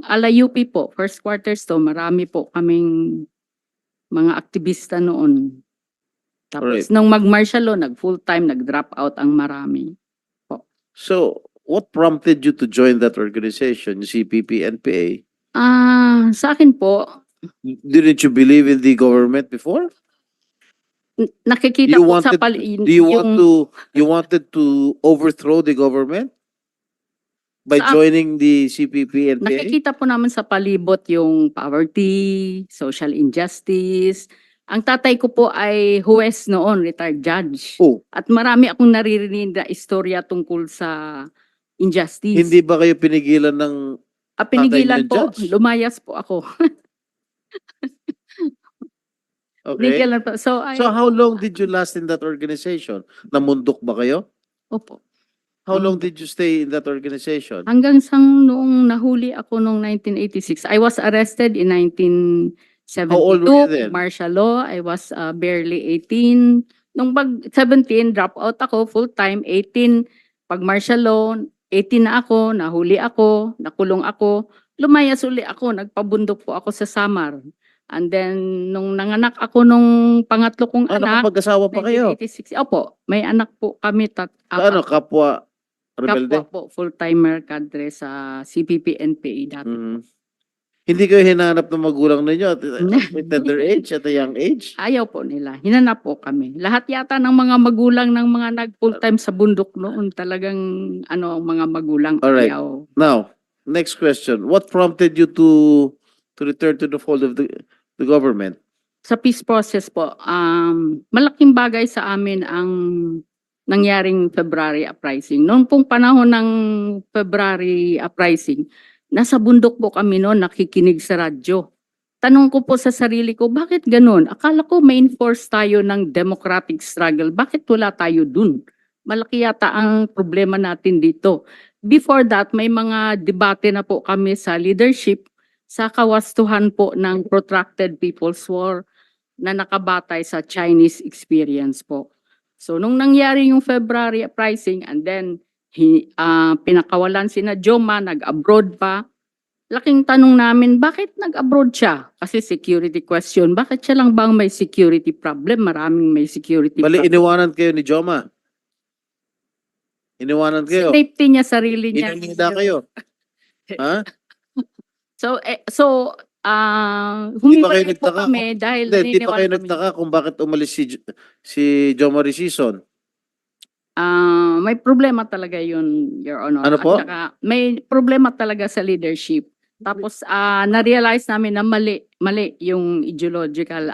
ala UP po. First quarters to. Marami po kaming mga aktivista noon. Tapos Alright. nung mag-martial law, nag-full-time, nag-drop out ang marami. So, what prompted you to join that organization, yung CPP-NPA? Sa akin po, Didn't you believe in the government before? nakikita You po sa wanted- Do you want to you wanted to overthrow the government? by Sa- joining the CPP NPA? Nakikita po naman sa palibot yung poverty, social injustice. Ang tatay ko po ay huwes noon, retired judge. Oh, At marami akong naririnig na istorya tungkol sa injustice. hindi ba kayo pinigilan ng Pinigilan tatay po, niyang judge? lumayas po ako. Okay. Pinigilan po. So, So how long did you last in that organization? Namundok ba kayo? Opo. How long did you stay in that organization? Hanggang sa noong nahuli ako noong 1986. I was arrested in 1972. How old were you then? Martial law. I was barely 18. Nung pag 17, drop out ako full-time. 18, pag martial law, 18 na ako, nahuli ako, nakulong ako. Lumayas uli ako, nagpabundok po ako sa Samar. And then, nung nanganak ako nung pangatlo kong anak, Nakapag-asawa pa kayo? 1986. Opo, may anak po kami. Ano, kapwa rebelde? Kapwa po, full-timer kadre sa CPP NPA dati. Mhm. Hindi kayo hinanap ng magulang ninyo at may tender age, at a young age? Ayaw po nila. Hinanap po kami. Lahat yata ng mga magulang ng mga nag-full-time sa bundok noon, talagang ang mga magulang Alright. ayaw. Now, next question. What prompted you to return to the fold of the government? Sa peace process po, malaking bagay sa amin ang nangyaring February uprising. Noong pong panahon ng February uprising, nasa bundok po kami noon nakikinig sa radyo. Tanong ko po sa sarili ko, bakit ganun? Akala ko ma-enforce tayo ng democratic struggle. Bakit wala tayo dun? Malaki yata ang problema natin dito. Before that, may mga debate na po kami sa leadership sa kawastuhan po ng protracted People's War na nakabatay sa Chinese experience po. So, nung nangyari yung February uprising and then pinakawalan sina Joma, nag-abroad pa, laking tanong namin, bakit nag-abroad siya? Kasi security question, bakit siya lang bang may security problem? Maraming may security Bali, problem. iniwanan kayo ni Joma. Iniwanan kayo. Safety niya, sarili niya. Inanida kayo. Ha? So, Di ba kayo humiwalay po nagtaka? kami dahil Hindi, di ba kayo naniniwala kami. nagtaka kung bakit umalis si Joma Resison? May problema talaga yun, Your Honor. Ano po? At saka, may problema talaga sa leadership. Tapos, na-realize namin na mali yung ideological,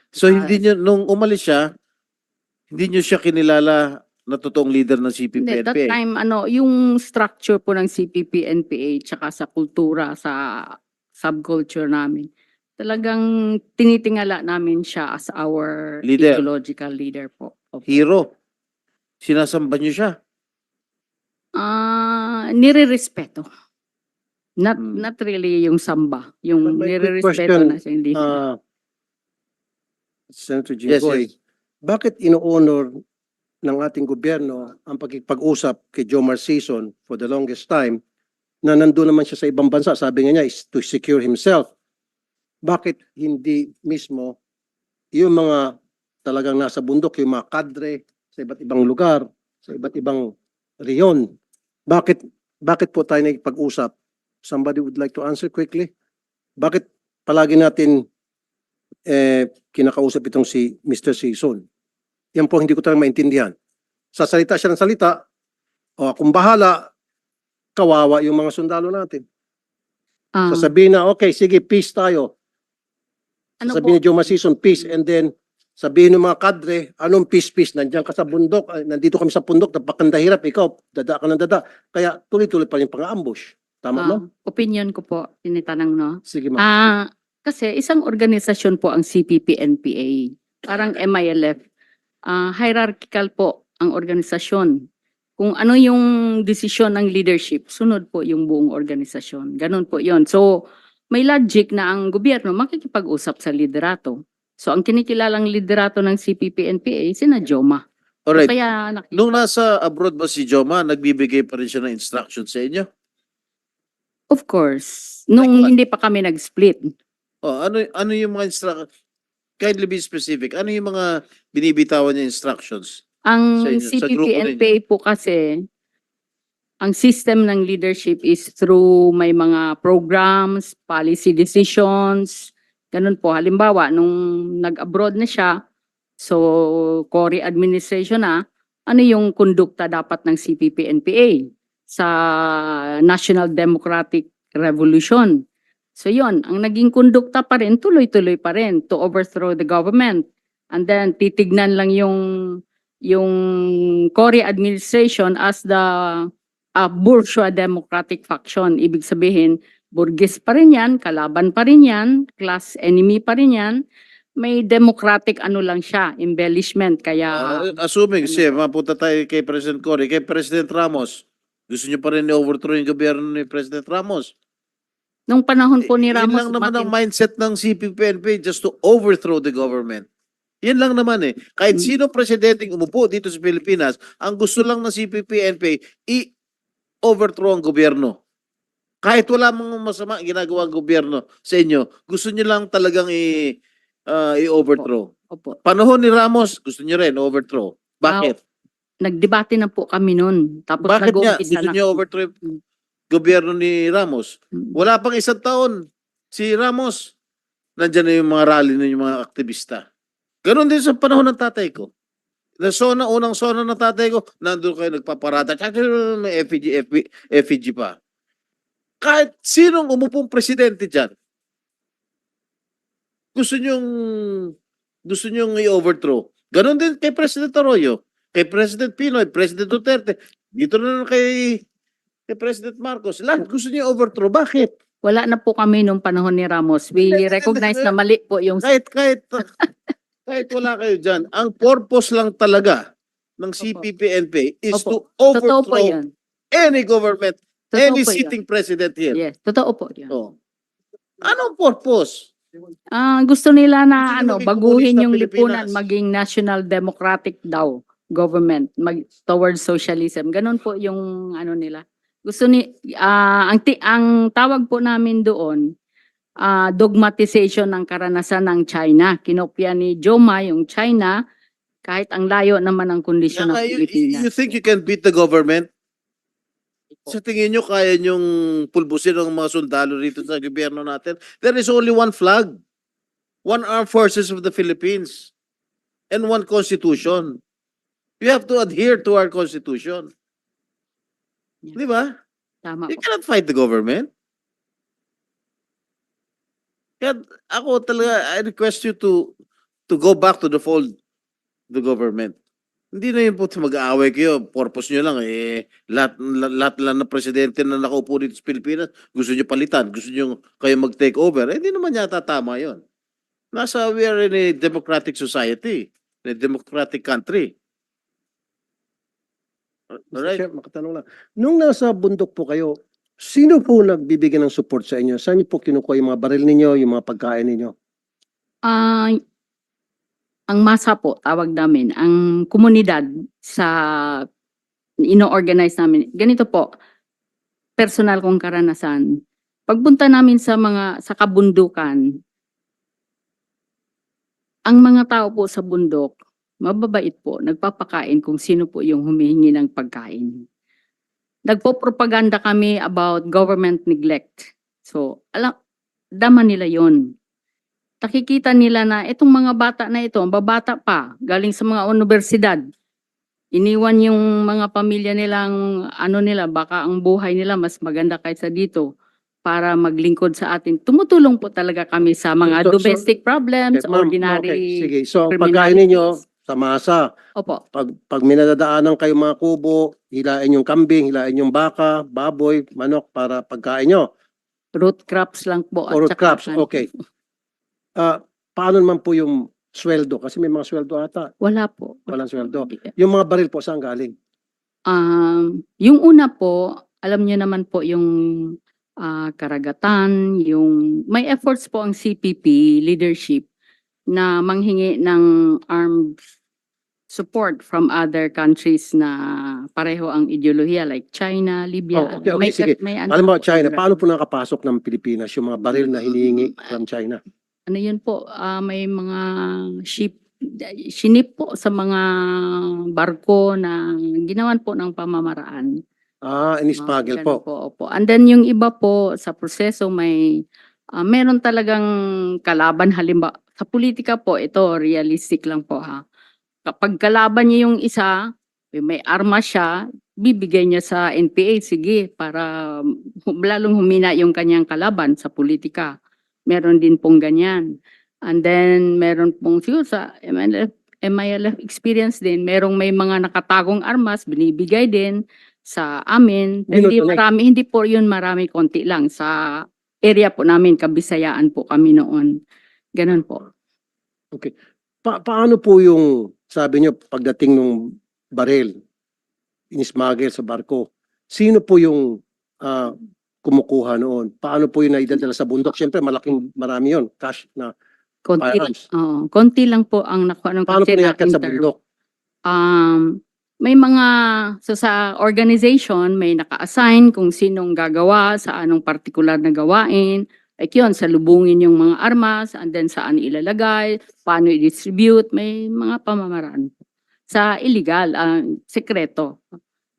So hindi nyo, nung umalis siya, hindi nyo siya kinilala na totoong leader ng CPP Hindi, that NPA? time, yung structure po ng CPP NPA, tsaka sa kultura, sa subculture namin, talagang tinitingala namin siya as our Leader. ideological leader po. Opo. Hero. Sinasamba nyo siya. Nire-respeto. Not Hmm. not really yung samba, yung May quick nire-respeto question. na siya, hindi. Senator Yes, Jinggoy, yes. bakit ino-honor ng ating gobyerno ang pagkikipag-usap kay Jomar Sison for the longest time na nandun naman siya sa ibang bansa, sabi nga niya is to secure himself. Bakit hindi mismo yung mga talagang nasa bundok, yung mga kadre sa iba't ibang lugar, sa iba't ibang reyon, bakit po tayo nagpag-usap? Somebody would like to answer quickly? Bakit palagi natin kinakausap itong si Mr. Sison? Yan po hindi ko talagang maintindihan. Sasalita siya ng salita, o kung bahala, kawawa yung mga sundalo natin. Ah, Sasabihin na, okay, sige, peace tayo. ano Sasabihin po? ni Joma Sison, peace. And then, sabihin ng mga kadre, anong peace? Nandiyan ka sa bundok, nandito kami sa bundok, napakandahirap, ikaw, dada ka ng dada. Kaya tuloy-tuloy pa yung pang-ambush. Tama, ma'am? Opinion ko po, tinitanong, no? Sige, ma'am. Kasi isang organisasyon po ang CPP NPA. Parang MILF. Hierarchical po ang organisasyon. Kung ano yung desisyon ng leadership, sunod po yung buong organisasyon. Ganun po yon. So, may logic na ang gobyerno makikipag-usap sa liderato. So, ang kinikilalang liderato ng CPP NPA, sina Joma. Alright. Kaya Nung nasa abroad ba si Joma, nagbibigay pa rin siya ng instruction sa inyo? of course, nung what? hindi pa kami nag-split, Oh, ano yung mga instruction? Kindly be specific. Ano yung mga binibitawan niya instructions? ang Sa inyo, sa grupo CPP ninyo. NPA po kasi, ang system ng leadership is through may mga programs, policy decisions, ganun po. Halimbawa, nung nag-abroad na siya, so Cory administration na, ano yung kondukta dapat ng CPP NPA? sa National Democratic Revolution. So yon, ang naging kondukta pa rin, tuloy-tuloy pa rin to overthrow the government. And then titignan lang yung Cory administration as the bourgeois democratic faction. Ibig sabihin, burgess pa rin yan, kalaban pa rin yan, class enemy pa rin yan. May democratic ano lang siya, embellishment. Kaya Assuming, mapunta tayo kay President Cory, kay President Ramos, gusto niyo pa rin i-overthrow yung gobyerno ni President Ramos? nung panahon po ni Yun Ramos, lang naman ang matin- mindset ng CPP-NP, just to overthrow the government. Yan lang naman eh. Kahit sino presidenteng umupo dito sa Pilipinas, ang gusto lang ng CPP-NP, i-overthrow ang gobyerno. Kahit wala mga masama ginagawa ang gobyerno sa inyo, gusto nyo lang talagang i-overthrow. Opo. Panahon ni Ramos, gusto nyo rin overthrow. Bakit? Nagdebate na po kami noon. Tapos Bakit nga nag-uumpisa gusto na. nyo overthrow yung gobyerno ni Ramos? Wala pang isang taon si Ramos. Nandyan na yung mga rally na yung mga aktivista. Ganon din sa panahon ng tatay ko. Unang sona ng tatay ko, nandun kayo nagpaparada. May FEG pa. Kahit sinong umupong presidente dyan, gusto nyong i-overthrow. Ganon din kay President Arroyo, kay President Pinoy, President Duterte, dito na lang kay President Marcos. Lahat gusto niyo overthrow. Bakit? Wala na po kami nung panahon ni Ramos. We recognize na mali po yung Kahit wala kayo dyan, ang purpose lang talaga ng CPP-NP is Opo. to Totoo po overthrow yan. any government, Totoo any po yan. sitting president here. Yes, totoo po yan. Oh. Anong purpose? Gusto nila na Gusto nila maging baguhin komunista yung Pilipinas. lipunan, maging national democratic daw government, towards socialism. Ganon po yung ano nila. Gusto ang tawag po namin doon, dogmatization ng karanasan ng China. Kinopya ni Joma yung China, kahit ang layo naman ang kondisyon ng Pilipinas. You think you can beat the government? Sa tingin nyo, kaya nyong pulbusin ang mga sundalo rito sa gobyerno natin? There is only one flag. One armed forces of the Philippines. And one constitution. You have to adhere to our constitution. Yeah. Di ba? Tama You po. cannot fight the government. Kaya ako talaga, I request you to go back to the fold of the government. Hindi na yun po mag-aaway kayo. Purpose nyo lang lahat lang na presidente na nakaupo dito sa Pilipinas, gusto nyo palitan, gusto nyo kayo mag-take over. Hindi naman yata tama yun. We are in a democratic society, in a democratic country. Alright? Chair, makatanong lang. Nung nasa bundok po kayo, sino po nagbibigay ng support sa inyo? Saan niyo po kinukuha yung mga baril ninyo, yung mga pagkain ninyo? Ang masa po, tawag namin, ang komunidad sa ino-organize namin. Ganito po, personal kong karanasan. Pagpunta namin sa kabundukan, ang mga tao po sa bundok, mababait po, nagpapakain kung sino po yung humihingi ng pagkain. Nagpo-propaganda kami about government neglect. So, dama nila yon. Nakikita nila na itong mga bata na ito, babata pa, galing sa mga universidad. Iniwan yung mga pamilya nilang, baka ang buhay nila mas maganda kaysa dito para maglingkod sa atin. Tumutulong po talaga kami sa mga So, domestic problems, Okay, ma'am, ordinary. okay, sige. So, ang criminalities. pagkain ninyo sa masa, Opo. pag minadadaanan kayo mga kubo, hilain yung kambing, hilain yung baka, baboy, manok para pagkain nyo. Root crops lang po. Or root saka crops, okay. Paano naman po yung sweldo? Kasi may mga sweldo ata. Wala po. Walang sweldo. Yung mga baril po, saan galing? Yung una po, alam niyo naman po yung karagatan, yung may efforts po ang CPP leadership na manghingi ng armed support from other countries na pareho ang ideolohiya like China, Libya. Oh, okay, sige. Alam mo, China, paano po nakapasok ng Pilipinas yung mga baril na hinihingi from China? Ano yun po, may mga shinip po sa mga barko na ginawan po ng pamamaraan. In-smuggle po. Opo. And then yung iba po sa proseso meron talagang kalaban, halimbawa sa politika po, ito realistic lang po ha. Kapag kalaban niya yung isa, may arma siya, bibigay niya sa NPA, sige, para lalong humina yung kanyang kalaban sa politika. Meron din pong ganyan. And then, meron pong siguro sa MILF experience din, may mga nakatagong armas, binibigay din sa amin. Hindi Minuto na. marami, hindi po yun marami, konti lang. Sa area po namin, Kabisayaan po kami noon. Ganun po. Paano po yung, sabi nyo, pagdating ng baril, inismagel sa barko, sino po yung kumukuha noon? Paano po yung naidadala sa bundok? Siyempre, marami yon cash na Konti, firearms. konti lang po ang nakuha ng Paano po kasi naiakit sa na-interview. bundok? May mga, so sa organization, may naka-assign kung sinong gagawa, sa anong particular na gawain. Like yun, salubungin yung mga armas, and then saan ilalagay, paano i-distribute, may mga pamamaraan po. Sa illegal, sekreto,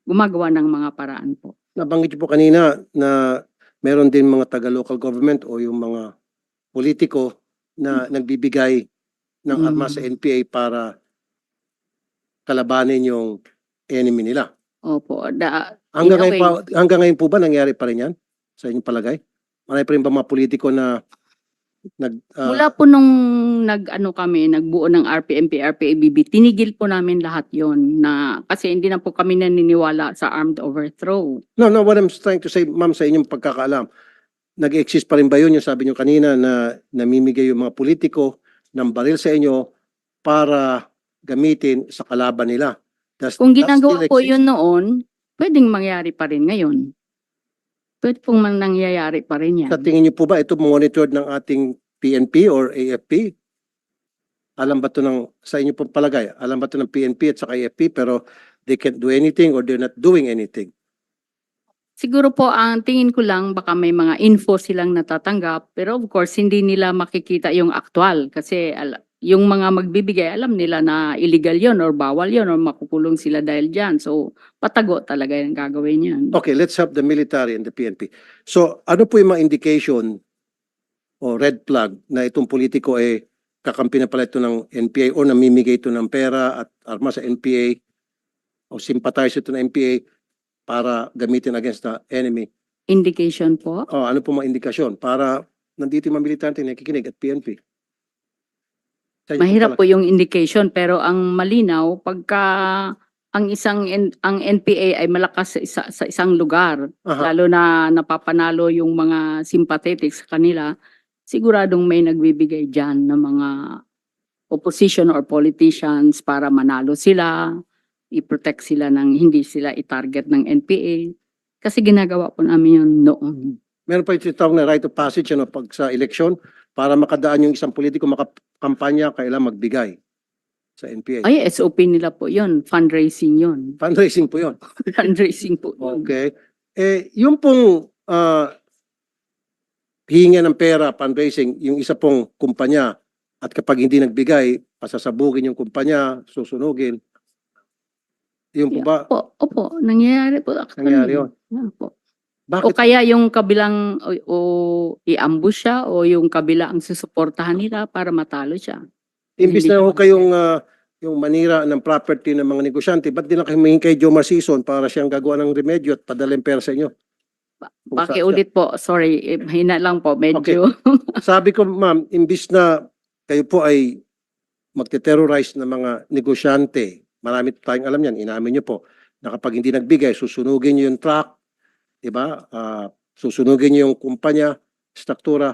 gumagawa ng mga paraan po. Nabanggit niyo po kanina na meron din mga taga-local government o yung mga politiko na nagbibigay ng armas sa NPA para kalabanin yung enemy nila. Opo. Hanggang in a hanggang ngayon po ba nangyari pa rin yan sa inyong palagay? Marami pa rin ba mga politiko na Mula po nung nagbuo ng RPMP, RPABB, tinigil po namin lahat yon na kasi hindi na po kami naniniwala sa armed overthrow. No, what I'm trying to say, ma'am, sa inyong pagkakaalam, nag-exist pa rin ba yun, yung sabi nyo kanina na namimigay yung mga politiko ng baril sa inyo para gamitin sa kalaban nila? Kung That ginagawa still po exists? yun noon, pwedeng mangyari pa rin ngayon. Pwede pong nangyayari pa rin yan. Sa tingin niyo po ba ito monitored ng ating PNP or AFP? Alam ba ito sa inyo pong palagay? Alam ba ito ng PNP at saka AFP pero they can't do anything or they're not doing anything? Siguro po ang tingin ko lang baka may mga info silang natatanggap pero of course hindi nila makikita yung actual kasi yung mga magbibigay alam nila na illegal yon or bawal yon or makukulong sila dahil dyan. So patago talaga yung gagawin yan. Okay, let's have the military and the PNP. So ano po yung mga indication o red flag na itong politiko ay kakampi na pala ito ng NPA o namimigay ito ng pera at armas sa NPA o sympathize ito ng NPA para gamitin against the enemy? Indication po. O ano po mga indikasyon para nandito yung mga militante na nakikinig at PNP? Sa inyo Mahirap pala. po yung indication pero ang malinaw pagka ang NPA ay malakas sa isang lugar, Aha. lalo na napapanalo yung mga sympathetic sa kanila, siguradong may nagbibigay diyan ng mga opposition or politicians para manalo sila, i-protect sila ng hindi sila i-target ng NPA. Kasi ginagawa po namin yun noon. Meron pa yung tinatawag na right of passage pag sa eleksyon para makadaan yung isang politiko makakampanya kailangan magbigay sa NPA. Ay, SOP nila po yun. Fundraising yun. Fundraising po yun. Fundraising po yun. Okay. Yung pong hihinga ng pera, fundraising, yung isa pong kumpanya at kapag hindi nagbigay, pasasabugin yung kumpanya, susunugin. Yung po ba? Opo, nangyayari po. Actually. Nangyayari yun. Yan po. O Bakit? kaya yung kabilang o i-ambush siya o yung kabila ang susuportahan nila para matalo siya. Imbis hindi na ho naman kayong yung manira ng property ng mga negosyante, ba't di na kayo humingi kay Jomar Sison para siyang gagawa ng remedyo at padalhin pera sa inyo? Kung sa- Pakiulit po, sorry, hina lang po, medyo. Sabi ko, ma'am, imbis na kayo po ay magte-terrorize ng mga negosyante, marami tayong alam yan, inamin nyo po, na kapag hindi nagbigay, susunugin nyo yung truck, diba? Susunugin nyo yung kumpanya, struktura.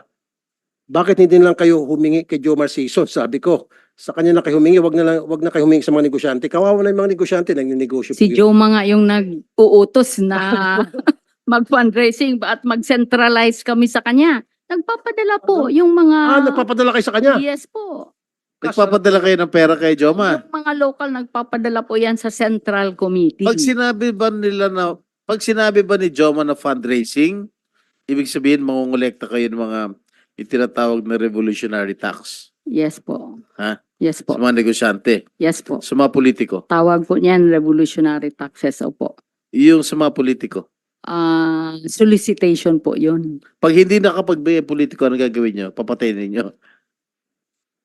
Bakit hindi lang kayo humingi kay Jomar Sison? Sabi ko, sa kanya na kayo humingi, wag na kayo humingi sa mga negosyante. Kawawa na yung mga negosyante, nagnegosyo Si po yun. Joma nga yung nag-uutos na mag-fundraising at mag-centralize kami sa kanya. Nagpapadala po yung mga... Nagpapadala kayo sa kanya? Yes po. Nagpapadala kayo ng pera kay Joma. Yung mga local nagpapadala po yan sa Central Committee. Pag sinabi ba ni Joma na fundraising, ibig sabihin mangungulekta kayo ng mga itinatawag na revolutionary tax Yes po. Ha? Yes sa po. mga negosyante, Yes po. sa mga politiko. Tawag po niyan revolutionary taxes. Opo. Yung sa mga politiko. Solicitation po yun. Pag hindi nakapagbigay politiko, ano gagawin nyo? Papatayin ninyo.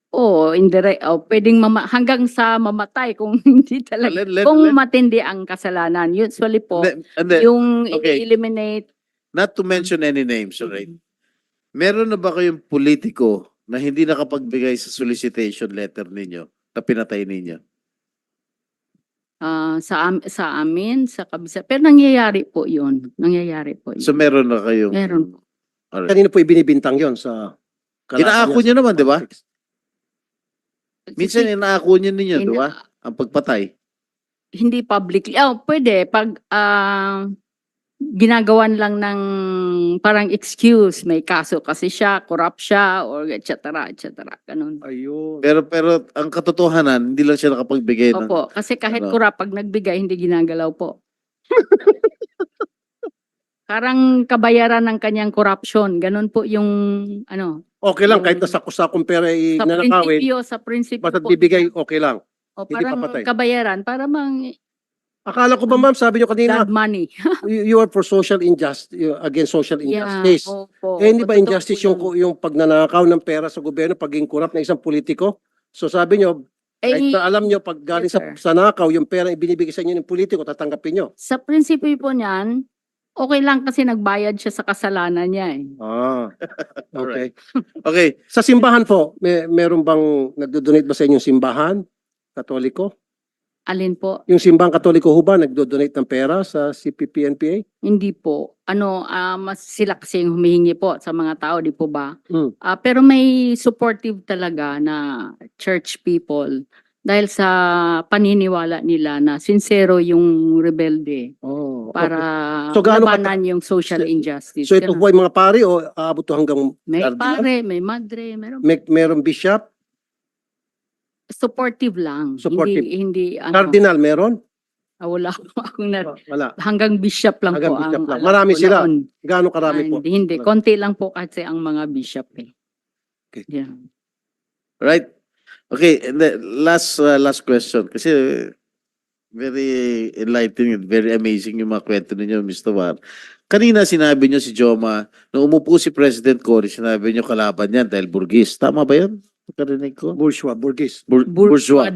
Oo, indirect, pwedeng hanggang sa mamatay kung hindi talaga, kung matindi ang kasalanan. Usually po, Hindi, yung okay. eliminate. not to mention any names, alright? Meron na ba kayong politiko na hindi nakapagbigay sa solicitation letter ninyo na pinatay ninyo? Sa amin, sa kabisa. Pero nangyayari po yun. Nangyayari po yun. So meron na kayong... Meron. Alright. Kanino po ibinibintang yon sa Inaako niya nyo sa naman, di ba? politics? Minsan inaako nyo ninyo, di ba? Ang pagpatay. Hindi publicly. Pwede. Pag ginagawan lang ng parang excuse, may kaso kasi siya, corrupt siya, or et cetera, ganun. Ayun. Pero ang katotohanan, hindi lang siya nakapagbigay ng... Opo, kasi kahit ano? corrupt, pag nagbigay, hindi ginagalaw po. Parang kabayaran ng kanyang corruption. Ganun po yung, ano, Okay lang, kahit nasa kusakong pera nanakawin, sa prinsipyo basta po. bibigay, okay lang. O hindi parang papatay. kabayaran, para Akala ko ba ma'am, sabi niyo kanina, blood money. you are for social injustice, against social injustice. Opo. Hindi ba Totoo injustice po yung pagnanakaw ng pera sa gobyerno, pagiging corrupt na isang politiko? So sabi niyo, kahit na alam niyo, pag galing yes, sir. sa nakaw, yung pera ibinibigay sa inyo ng politiko, tatanggapin niyo. Sa prinsipyo po niyan, okay lang kasi nagbayad siya sa kasalanan niya eh. Okay. Okay. Sa simbahan po, meron bang nagdo-donate ba sa inyong simbahan? Katoliko? Alin po? Yung simbahang katoliko ho ba, nagdo-donate ng pera sa CPP-NPA? Hindi po. Mas sila kasi yung humihingi po sa mga tao, di po ba? Hmm. Pero may supportive talaga na church people dahil sa paniniwala nila na sincero yung rebelde Oh, para So, gaano labanan yung social So- injustice. So ito Ganun. po ay mga pari o aabot to hanggang May cardinal? pare, may madre, meron. Meron bishop, Supportive lang. Supportive. Hindi cardinal meron? wala po akong Wala. hanggang bishop lang Hanggang po bishop ang lang. alam Marami ko sila. noon. Gaano karami po? Hindi. Wala. Konti lang po kasi ang mga bishop eh. Okay. Yeah. Right? Okay, and the last question. Kasi very enlightening and very amazing yung mga kwento ninyo, Mr. War. Kanina sinabi nyo si Joma, nung umupo si President Cory, sinabi nyo kalaban yan dahil burgis. Tama ba yan? Karinig ko? Bourgeois, burgis. Bourgeois.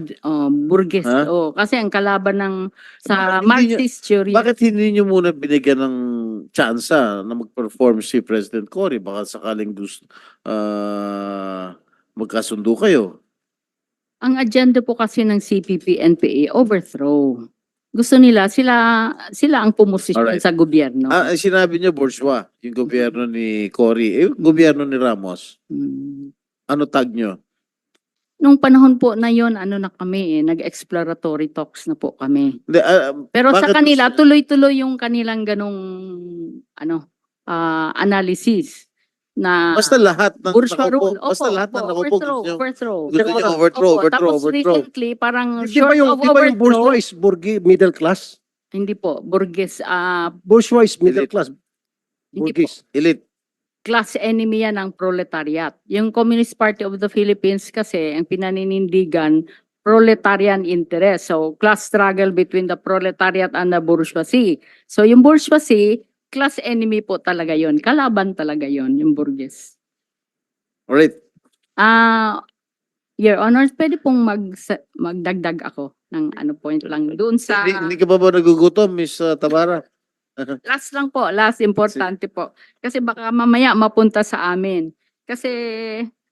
Burgess. Ha? Kasi ang kalaban ng sa Bakit hindi Marxist theory. Bakit hindi nyo muna binigyan ng tsansa na mag-perform si President Cory? Baka sakaling magkasundo kayo. Ang agenda po kasi ng CPP-NPA, overthrow. Gusto nila, sila ang pumosisyon Alright. sa gobyerno. Sinabi nyo bourgeois, yung gobyerno ni Cory. Yung gobyerno ni Ramos. Hmm. Ano tag nyo? Nung panahon po na yon, na kami nag-exploratory talks na po kami. Hindi, Pero sa bakit- kanila, tuloy-tuloy yung kanilang ganong, analysis na Basta lahat ng bourgeois nakaupo, rule. basta lahat ng nakaupo gusto nyo, Overthrow. gusto nyo overthrow. Tapos recently, parang Di ba short of yung bourgeois overthrow. is middle class? Hindi po, burgess, Bourgeois is middle Elite. class. hindi po. Burgis. elite. Class enemy yan ng proletariat. Yung Communist Party of the Philippines kasi, ang pinaninindigan, proletarian interest. So, class struggle between the proletariat and the bourgeoisie. So, yung bourgeoisie, class enemy po talaga yon. Kalaban talaga yon yung burgess. Alright. Your Honor, pwede pong magdagdag ako ng point lang doon sa... Hindi ka ba nagugutom, Miss Tabara? Last lang po, last importante po. Kasi baka mamaya mapunta sa amin. Kasi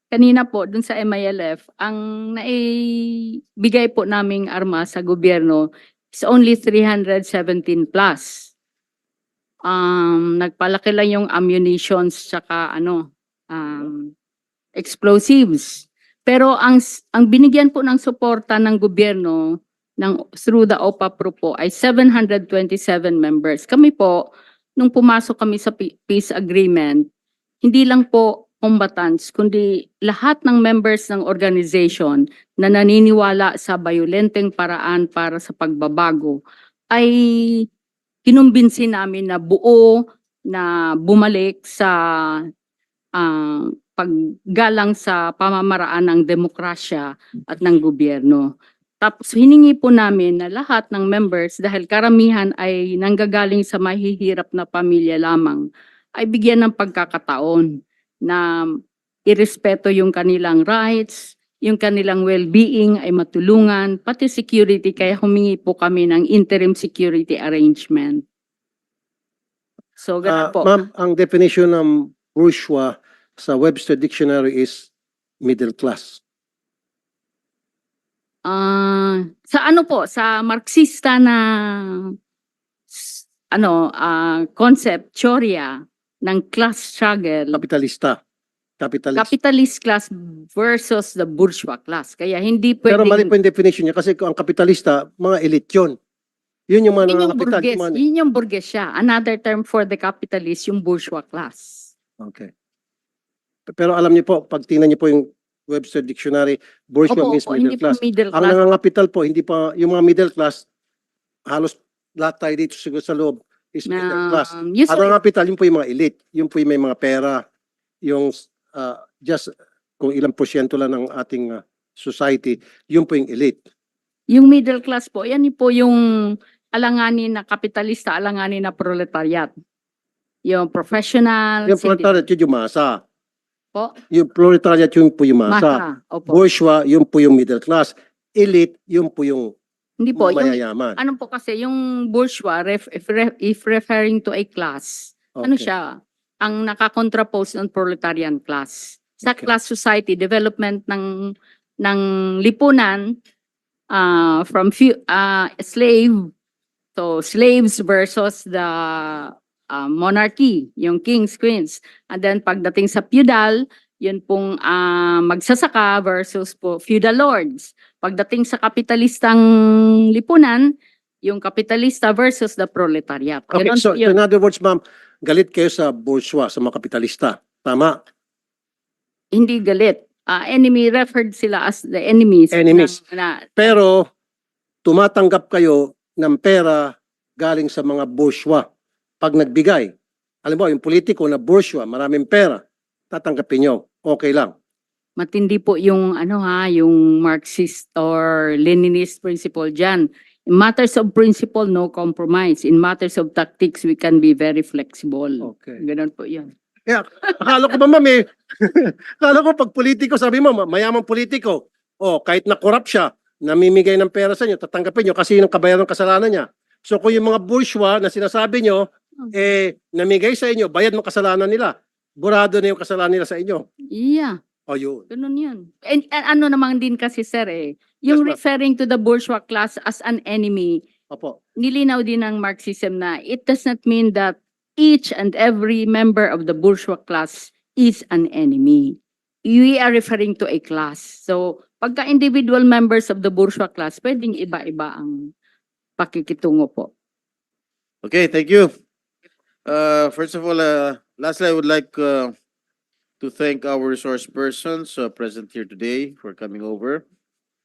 kanina po dun sa MILF, ang naibigay po naming armas sa gobyerno is only 317 plus. Nagpalaki lang yung ammunitions tsaka explosives. Pero ang binigyan po ng suporta ng gobyerno through the OPA Pro po ay 727 members. Kami po, nung pumasok kami sa peace agreement, hindi lang po combatants, kundi lahat ng members ng organization na naniniwala sa bayolenteng paraan para sa pagbabago, ay kinumbinsi namin na buo na bumalik sa paggalang sa pamamaraan ng demokrasya at ng gobyerno. Tapos hiningi po namin na lahat ng members, dahil karamihan ay nanggagaling sa mahihirap na pamilya lamang, ay bigyan ng pagkakataon na irespeto yung kanilang rights, yung kanilang well-being ay matulungan, pati security, kaya humingi po kami ng interim security arrangement. So, ganun po. Ma'am, ang definition ng bourgeois sa Webster Dictionary is middle class. Sa ano po, sa Marxista na concept, teorya ng class struggle, Kapitalista. capitalist class versus the bourgeois class. Kaya hindi Pero mali pwedeng, po yung definition niya kasi kung ang kapitalista, mga elite yun. Yun yung mga yun yung nangangapital. burges, yung mga- yun yung burgesya. Another term for the capitalist, yung bourgeois class. Okay. Pero alam niyo po, pag tingnan niyo po yung Webster Dictionary, bourgeois Opo, means opo, middle hindi po class. middle Ang class. nangangapital po, hindi pa, yung mga middle class, halos lahat tayo dito siguro sa loob is middle class. Ang Usually, nangangapital, yun po yung mga elite. Yun po yung may mga pera. Yung just kung ilang porsyento lang ng ating society, yun po yung elite. yung middle class po, yan po yung alanganin na kapitalista, alanganin na proletariat. Yung professional, Yung proletariat, yun yung masa. po, Yung proletariat, yun po yung masa. masa. Opo. Bourgeois, yun po yung middle class. Elite, yun po yung Hindi po, yung, mayayaman. ano po kasi, yung bourgeois, if referring to a class, ano Okay. siya, ang nakakontrapose ng proletarian class. Sa Okay. class society, development ng lipunan from slave, so slaves versus the monarchy, yung kings, queens. And then pagdating sa feudal, yun pong magsasaka versus po feudal lords. Pagdating sa kapitalistang lipunan, yung kapitalista versus the proletariat. Okay, Ganun so po yun. in other words, ma'am, galit kayo sa bourgeois, sa mga kapitalista. Tama? Hindi galit. Enemy, referred sila as the enemies. Enemies. Na, Pero, tumatanggap kayo ng pera galing sa mga bourgeois. Pag nagbigay, alam mo, yung politiko na bourgeois, maraming pera, tatanggapin nyo. Okay lang. matindi po yung yung Marxist or Leninist principle dyan. In matters of principle, no compromise. In matters of tactics, we can be very flexible. Okay. Ganun po yun. Akala ko ba, ma'am, akala ko pag politiko, sabi mo, mayamang politiko, kahit na corrupt siya, namimigay ng pera sa inyo, tatanggapin nyo kasi yun ang kabayaran ng kasalanan niya. So kung yung mga bourgeois na sinasabi nyo, namigay sa inyo, bayad ng kasalanan nila. Burado na yung kasalanan nila sa inyo. Yeah. O yun. Ganun yun. And ano naman din kasi sir yung Yes, ma'am. referring to the bourgeois class as an enemy, Opo. nilinaw din ng Marxism na it does not mean that each and every member of the bourgeois class is an enemy. We are referring to a class. So, pagka individual members of the bourgeois class, pwedeng iba-iba ang pakikitungo po. Okay, thank you. First of all, lastly, I would like to thank our resource persons present here today for coming over,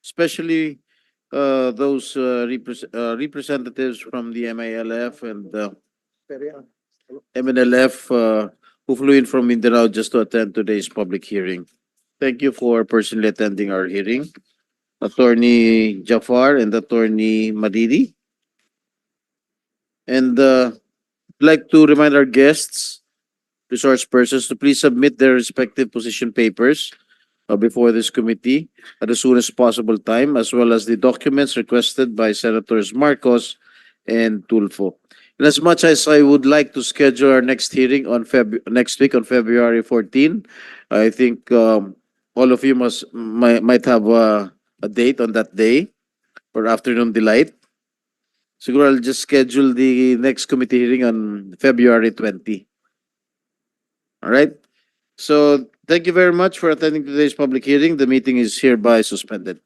especially those representatives from the MILF and MNLF who flew in from Mindanao just to attend today's public hearing. Thank you for personally attending our hearing. Attorney Jafar and Attorney Madidi. And I'd like to remind our guests, resource persons, to please submit their respective position papers before this committee at the soonest possible time, as well as the documents requested by Senators Marcos and Tulfo. And as much as I would like to schedule our next hearing on next week on February 14, I think all of you might have a date on that day for afternoon delight. Siguro I'll just schedule the next committee hearing on February 20. All right. So thank you very much for attending today's public hearing. The meeting is hereby suspended.